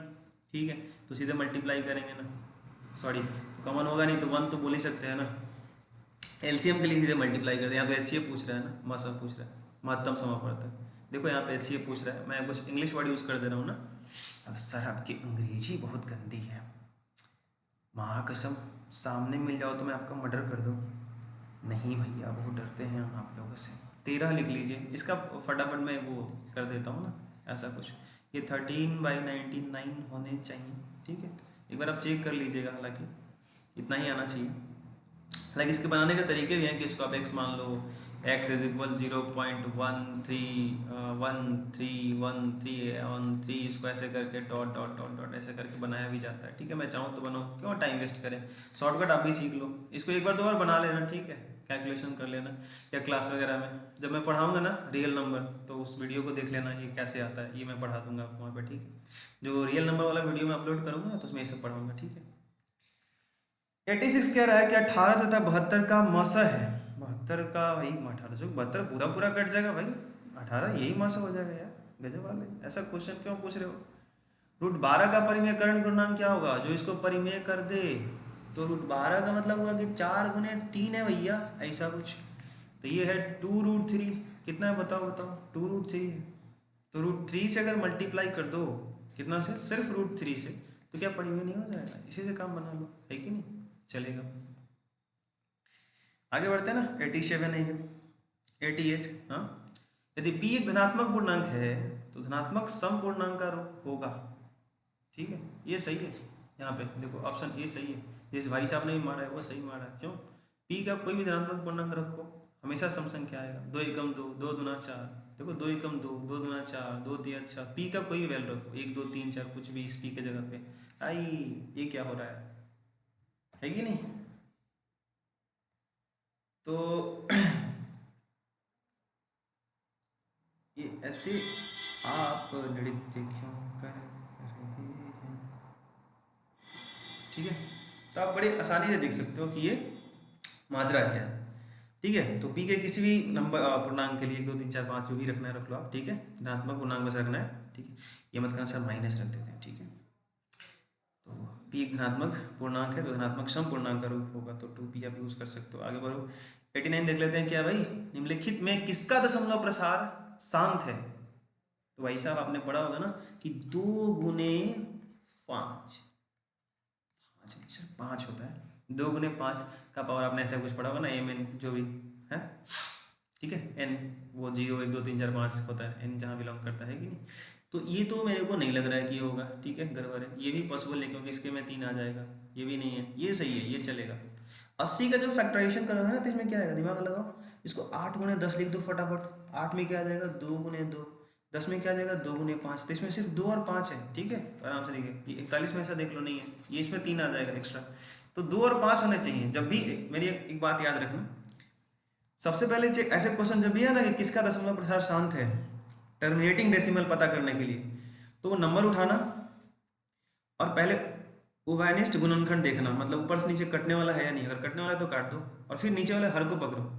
ठीक है, तो सीधे मल्टीप्लाई करेंगे ना, सॉरी तो कॉमन होगा नहीं तो 1 तो बोल ही सकते हैं ना, एलसीएम के लिए सीधे मल्टीप्लाई करते हैं, यहाँ तो एचसीएफ पूछ रहा है ना, मसा पूछ रहा है, महत्तम समापवर्तक। देखो यहाँ पे एचसीएफ पूछ रहा है, मैं कुछ इंग्लिश वर्ड यूज़ कर दे रहा हूँ ना। अब सर आपकी अंग्रेजी बहुत गंदी है, महाकसम सामने मिल जाओ तो मैं आपका मर्डर कर दूँ। नहीं भैया, बहुत डरते हैं हम आप लोगों से। 13 लिख लीजिए, इसका फटाफट मैं वो कर देता हूँ ना, ऐसा कुछ। ये 13/99 होने चाहिए, ठीक है। एक बार आप चेक कर लीजिएगा, हालांकि इतना ही आना चाहिए। हालांकि इसके बनाने के तरीके भी हैं कि इसको आप x मान लो, x इज इक्वल 0.131313 इसको ऐसे करके डॉट डॉट डॉट डॉट ऐसे करके बनाया भी जाता है, ठीक है। मैं चाहूँ तो बनाओ, क्यों टाइम वेस्ट करें, शॉर्टकट आप भी सीख लो। इसको एक बार दो बार बना लेना, ठीक है, कैलकुलेशन कर लेना, या क्लास वगैरह में जब मैं पढ़ाऊँगा ना रियल नंबर, तो उस वीडियो को देख लेना ये कैसे आता है, ये मैं पढ़ा दूंगा आपको वहाँ पर, ठीक है। जो रियल नंबर वाला वीडियो मैं अपलोड करूँगा ना, तो उसमें ये सब पढ़ाऊँगा, ठीक है। 86 कह रहा है कि 18 तथा 72 का मस है। 72 का भाई 18 जो 72 पूरा पूरा कट जाएगा भाई, 18 यही मस हो जाएगा यार, गजब वाले, ऐसा क्वेश्चन क्यों पूछ रहे हो। √12 का परिमेयकरण गुणांक क्या होगा, जो इसको परिमेय कर दे। तो √12 का मतलब हुआ कि 4 × 3 है भैया, ऐसा कुछ। तो ये है 2√3, कितना है बताओ बताओ, 2√3 है। तो √3 से अगर मल्टीप्लाई कर दो, कितना से, सिर्फ √3 से, तो क्या परिमेय नहीं हो जाएगा, इसी से काम बना लो, है कि नहीं, चलेगा। आगे बढ़ते हैं ना, 87 है ये, 88। हाँ, यदि p एक धनात्मक पूर्णांक है तो धनात्मक सम पूर्णांक का रूप होगा, ठीक है, ये सही है। यहाँ पे देखो ऑप्शन ए सही है, जिस भाई साहब ने भी मारा है वो सही मारा है। क्यों, p का कोई भी धनात्मक पूर्णांक रखो, हमेशा सम संख्या आएगा। 2 एकम 2, 2 दूना 4, देखो 2 एकम 2, 2 दूना 4, 2 तिया 6, p का कोई भी वैल्यू रखो, 1 2 3 4 कुछ भी इस p के जगह पे आई, ये क्या हो रहा है कि नहीं। तो ये ऐसे आप नृत्य क्यों कर रहे हैं, ठीक है। तो आप बड़े आसानी से देख सकते हो कि ये माजरा क्या है, ठीक है। तो p के किसी भी नंबर पूर्णांक के लिए 1 2 3 4 5 जो भी रखना है रख लो आप, ठीक है, धनात्मक पूर्णांक बस रखना है, ठीक है। ये मत करना सर माइनस रख देते हैं, ठीक है। तो p एक धनात्मक पूर्णांक है तो धनात्मक सम पूर्णांक का रूप होगा, तो 2p आप यूज कर सकते हो। आगे बढ़ो, 89 देख लेते हैं, क्या भाई, निम्नलिखित में किसका दशमलव प्रसार शांत है। तो भाई साहब आपने पढ़ा होगा ना कि 2 × 5, 5 नहीं सर 5 होता है, 2 × 5 का पावर, आपने ऐसा कुछ पढ़ा होगा ना, mn जो भी है, ठीक है, n वो 0 1 2 3 4 5 होता है, n जहाँ बिलोंग करता है कि नहीं। तो ये तो मेरे को नहीं लग रहा है कि ये होगा, ठीक है, गड़बड़ है। ये भी पॉसिबल है क्योंकि इसके में 3 आ जाएगा, ये भी नहीं है, ये सही है, ये चलेगा। 80 का जो फैक्टराइजेशन करोगे ना, तो इसमें क्या आएगा, दिमाग लगाओ, इसको 8 × 10 लिख दो फटाफट। 8 में क्या आ जाएगा, 2 × 2, 10 में क्या आ जाएगा, 2 × 5, तो इसमें सिर्फ 2 और 5 है, ठीक है, आराम से देखिए। ये 41 में ऐसा देख लो नहीं है, ये इसमें 3 आ जाएगा एक्स्ट्रा, तो 2 और 5 होने चाहिए। जब भी मेरी एक बात याद रखना, सबसे पहले ऐसे क्वेश्चन जब भी है ना कि किसका दशमलव प्रसार शांत है, टर्मिनेटिंग डेसिमल पता करने के लिए, तो वो नंबर उठाना और पहले ओवैनिस्ट गुणनखंड देखना, मतलब ऊपर से नीचे कटने वाला है या नहीं, अगर कटने वाला है तो काट दो, और फिर नीचे वाले हर को पकड़ो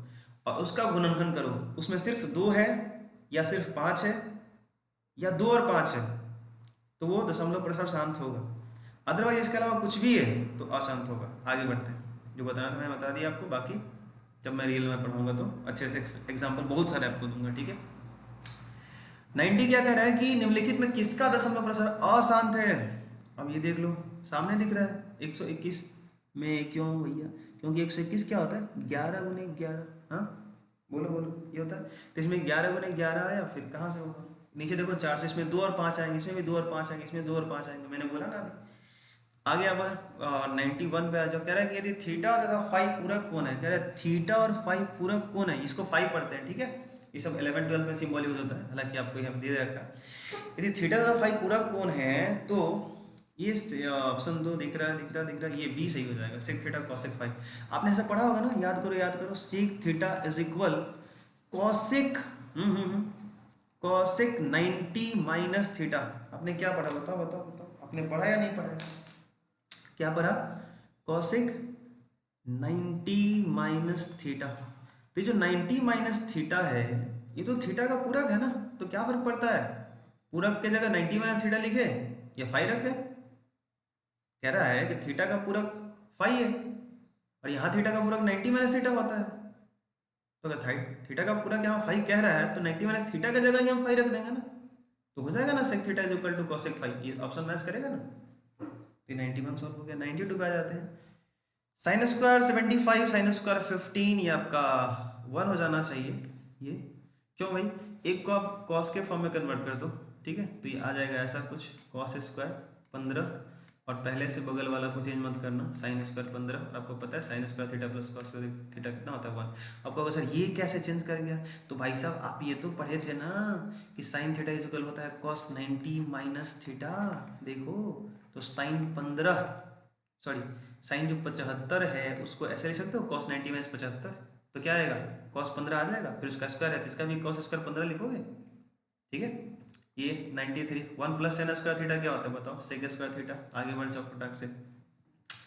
और उसका गुणनखंड करो, उसमें सिर्फ 2 है या सिर्फ 5 है या 2 और 5 है, तो वो दशमलव प्रसार शांत होगा। अदरवाइज इसके अलावा कुछ भी है तो अशांत होगा। आगे बढ़ते हैं, जो बताना था मैं बता दिया आपको, बाकी जब मैं रियल में पढ़ाऊंगा तो अच्छे से एग्जाम्पल बहुत सारे आपको दूंगा, ठीक है। 90 क्या कह रहा है कि निम्नलिखित में किसका दशमलव प्रसार अशांत है। अब ये देख लो, सामने दिख रहा है 121 में, क्यों भैया, क्योंकि 121 क्या होता है, 11 × 11, हाँ बोलो बोलो, ये होता है। तो इसमें 11 × 11 आया, फिर कहाँ से होगा, नीचे देखो 4 से, इसमें 2 और 5 आएंगे, इसमें भी 2 और 5 आएंगे, इसमें 2 और 5 आएंगे, मैंने बोला ना अभी। आगे अब 91 पे आ जाओ, कह रहा है कि यदि थीटा तथा फाई पूरक कोण है, कह रहा है थीटा और फाई पूरक कोण है, इसको फाई पढ़ते हैं, ठीक है। ये सब 11 12 में सिंबल यूज होता है, हालांकि आपको यहाँ दे रखा है। यदि थीटा तथा फाई पूरक कोण है तो ये ऑप्शन 2 दिख रहा है, ये बी सही हो जाएगा, सेक थीटा कॉसेक फाई। आपने ऐसा पढ़ा होगा ना, याद करो, sec theta is equal cosec cosec 90 - theta. आपने क्या पढ़ा, बताओ बताओ बताओ, आपने पढ़ा या नहीं पढ़ा, क्या पढ़ा, कॉसेक 90 - थीटा। तो ये जो 90 - थीटा है, ये तो थीटा का पूरक है ना, तो क्या फर्क पड़ता है, पूरक के जगह 90 - थीटा लिखे या फाई रखे। कह रहा है कि थीटा का पूरक फाई है और यहाँ थीटा का पूरक 90 - थीटा होता है, तो अगर थीटा का पूरा क्या हम फाई कह रहा है तो नेगेटिव माइनस थीटा की जगह ही हम फाई रख देंगे ना, तो हो जाएगा ना sec theta is equal to cosec phi, ये ऑप्शन मैच करेगा ना। तो 91 सॉल्व हो गया। 92 पे आ जाते हैं। साइन स्क्वायर 75 साइन स्क्वायर 15 ये आपका 1 हो जाना चाहिए। ये क्यों भाई, एक को आप कॉस के फॉर्म में कन्वर्ट कर दो, ठीक है, तो ये आ जाएगा ऐसा कुछ कॉस स्क्वायर 15, और पहले से बगल वाला को चेंज मत करना, साइन स्क्वायर 15, और आपको पता है sine square theta plus cos theta कितना होता है 1। आपको अगर सर ये कैसे चेंज कर गया, तो भाई साहब आप ये तो पढ़े थे ना कि साइन थीटा इज इक्वल होता है कॉस 90 माइनस थीटा, देखो तो साइन 15 सॉरी साइन जो 75 है उसको ऐसे लिख सकते हो कॉस 90 माइनस 75, तो क्या आएगा कॉस 15 आ जाएगा, फिर उसका स्क्वायर है तो इसका भी कॉस स्क्वायर 15 लिखोगे, ठीक है। ये 93 1 प्लस टेन स्क्वायर थीटा क्या होता है बताओ, सेक स्क्वायर थीटा। आगे बढ़ जाओ फटाक से।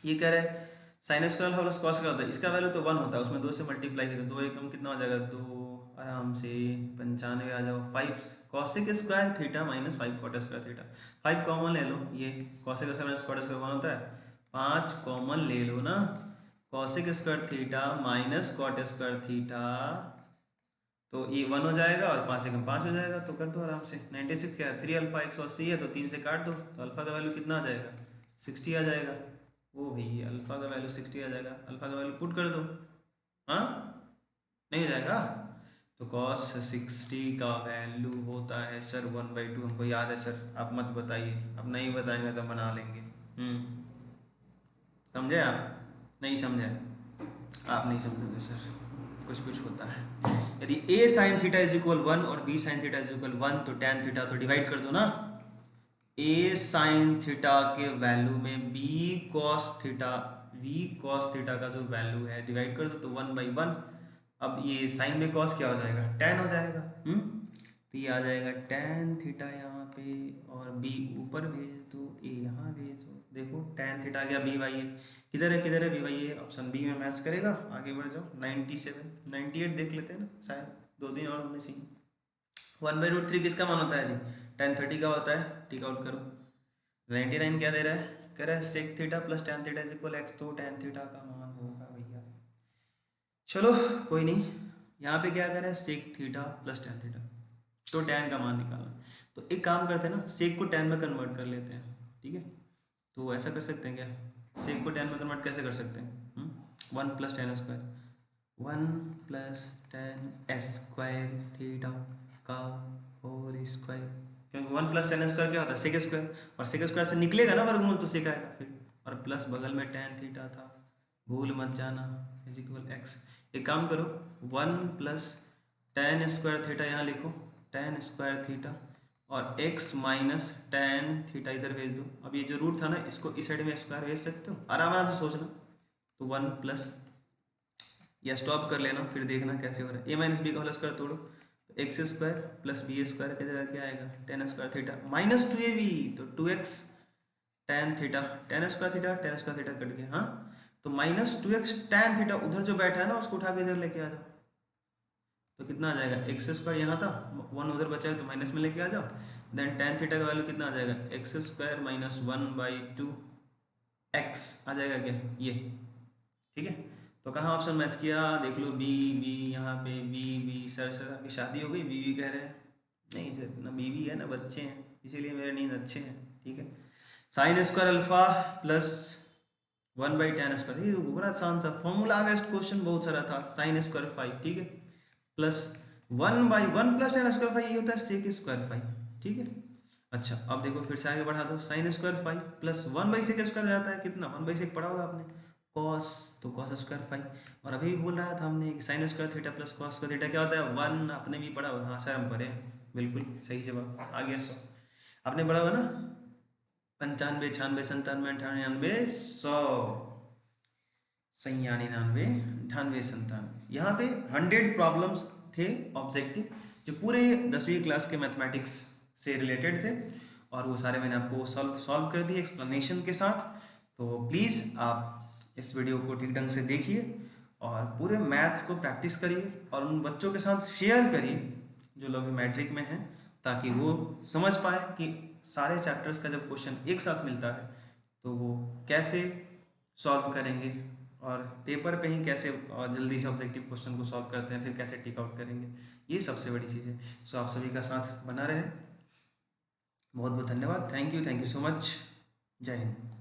ये कह रहे हैं साइन स्क्वायर प्लस कॉस क्या होता है, इसका वैल्यू तो 1 होता है, उसमें 2 से मल्टीप्लाई है तो 2 एकम कितना हो जाएगा 2, आराम से 95 आ जाओ। 5 cosec square theta minus 5 cot square theta, 5 common ले लो, ये cosec square minus cot square 1 होता है, 5 कॉमन ले लो ना, cosec square theta minus cot square theta, तो ये 1 हो जाएगा और 5 एकम 5 हो जाएगा, तो कर दो आराम से। 96 क्या है 3 अल्फा 180 है तो 3 से काट दो, तो अल्फा का वैल्यू कितना आ जाएगा 60 आ जाएगा। वो भाई अल्फा का वैल्यू 60 आ जाएगा, अल्फा का वैल्यू पुट कर दो, हाँ नहीं हो जाएगा, तो कॉस 60 का वैल्यू होता है सर 1/2, हमको याद है सर, आप मत बताइए, अब नहीं बताएंगे तो बना लेंगे। समझे आप, नहीं समझे आप नहीं समझोगे सर, कुछ कुछ होता है। यदि a sine theta is equal 1 और b sine theta is equal 1 तो tan थीटा तो डिवाइड कर दो ना, a साइन थीटा के वैल्यू में b cos थीटा का जो वैल्यू है डिवाइड कर दो तो 1/1। अब ये साइन में cos क्या हो जाएगा tan हो जाएगा, तो ये आ जाएगा tan थीटा यहाँ पे, और b ऊपर भेज दो a यहाँ भेज दो, देखो tan थीटा गया b बाई ए, किधर है b by A, option B में मैच करेगा। आगे बढ़ जाओ 97 98 देख लेते हैं ना, शायद 2 दिन और हमने सीन। 1/√3 किसका मान होता है जी, tan 30 का होता है, टिक आउट करो। 99 क्या दे रहा है, कह रहा है sec theta plus tan theta is equal x, तो tan थीटा का मान होगा भैया, चलो कोई नहीं, यहाँ पे क्या कर रहा है sec theta plus tan theta, तो tan का मान निकालना, तो एक काम करते हैं ना सेक को tan में कन्वर्ट कर लेते हैं, ठीक है, तो ऐसा कर सकते हैं क्या, सेक को tan में कन्वर्ट कैसे कर सकते हैं, 1 plus tan square 1 plus tan square theta का होल स्क्वायर, क्योंकि 1 प्लस tan स्क्वायर क्या होता है सेक स्क्वायर, और सेक स्क्वायर से निकलेगा ना वर्गमूल तो सेक आएगा फिर, और प्लस बगल में tan थीटा था, भूल मत जाना, इज इक्वल x। एक काम करो 1 प्लस tan स्क्वायर थीटा यहाँ लिखो, tan स्क्वायर थीटा, और x माइनस tan थीटा इधर भेज दो। अब ये जो रूट था ना इसको इस साइड में स्क्वायर भेज सकते हो, आराम आराम से सोचना, तो 1 प्लस, या स्टॉप कर लेना फिर देखना कैसे हो रहा है, a माइनस बी का होल स्क्वायर तोड़ो, तो x square plus B square की जगह क्या आएगा tan square theta minus 2ab, तो 2x tan theta, tan square theta cut गया, हाँ, तो माइनस 2x tan थीटा, उधर जो बैठा है ना उसको उठा के इधर लेके आ जाओ, तो कितना आ जाएगा एक्स स्क्वायर यहाँ था 1 उधर बचा है तो माइनस में लेके आ जाओ, देन tan थीटा का वैल्यू कितना आ जाएगा एक्स स्क्वायर माइनस 1/2 x आ जाएगा क्या ये, ठीक है। तो कहाँ ऑप्शन मैच किया देख लो, बी बी यहाँ पे बी सर आपकी शादी हो गई, बीवी कह रहे हैं, नहीं सर ना बीवी है ना बच्चे हैं, इसीलिए मेरे नींद अच्छे हैं, ठीक है। Sine square alpha plus 1/tan square, ये बड़ा आसान सा फॉर्मूला बेस्ड क्वेश्चन बहुत सारा था, साइन स्क्वायर 5, ठीक है, प्लस 1/1 प्लस tan स्क्वायर 5 ये होता है सेक स्क्वायर 5, ठीक है। अच्छा अब देखो फिर से आगे बढ़ा दो, साइन स्क्वायर 5 प्लस 1/सेक स्क्वायर हो जाता है कितना, 1/सेक पढ़ा होगा आपने, कॉस, तो कॉस स्क्वायर 5, और अभी भी बोल रहा था हमने कि sine square theta plus cos square theta क्या होता है 1, आपने भी पढ़ा होगा, हाँ सर हम पढ़े, बिल्कुल सही जवाब आ गया 100, आपने पढ़ा होगा ना, 95 96 97 98 99 100 99 98 97, यहाँ पे 100 प्रॉब्लम्स थे ऑब्जेक्टिव जो पूरे 10वीं क्लास के मैथमेटिक्स से रिलेटेड थे, और वो सारे मैंने आपको सॉल्व कर दिए एक्सप्लेनेशन के साथ। तो प्लीज़ आप इस वीडियो को ठीक ढंग से देखिए और पूरे मैथ्स को प्रैक्टिस करिए, और उन बच्चों के साथ शेयर करिए जो लोग मैट्रिक में हैं, ताकि वो समझ पाए कि सारे चैप्टर्स का जब क्वेश्चन एक साथ मिलता है तो वो कैसे सॉल्व करेंगे, और पेपर पे ही कैसे जल्दी से ऑब्जेक्टिव क्वेश्चन को सॉल्व करते हैं, फिर कैसे टिक आउट करेंगे, ये सबसे बड़ी चीज़ है। सो आप सभी का साथ बना रहे। बहुत बहुत धन्यवाद। Thank you so much. जय हिंद।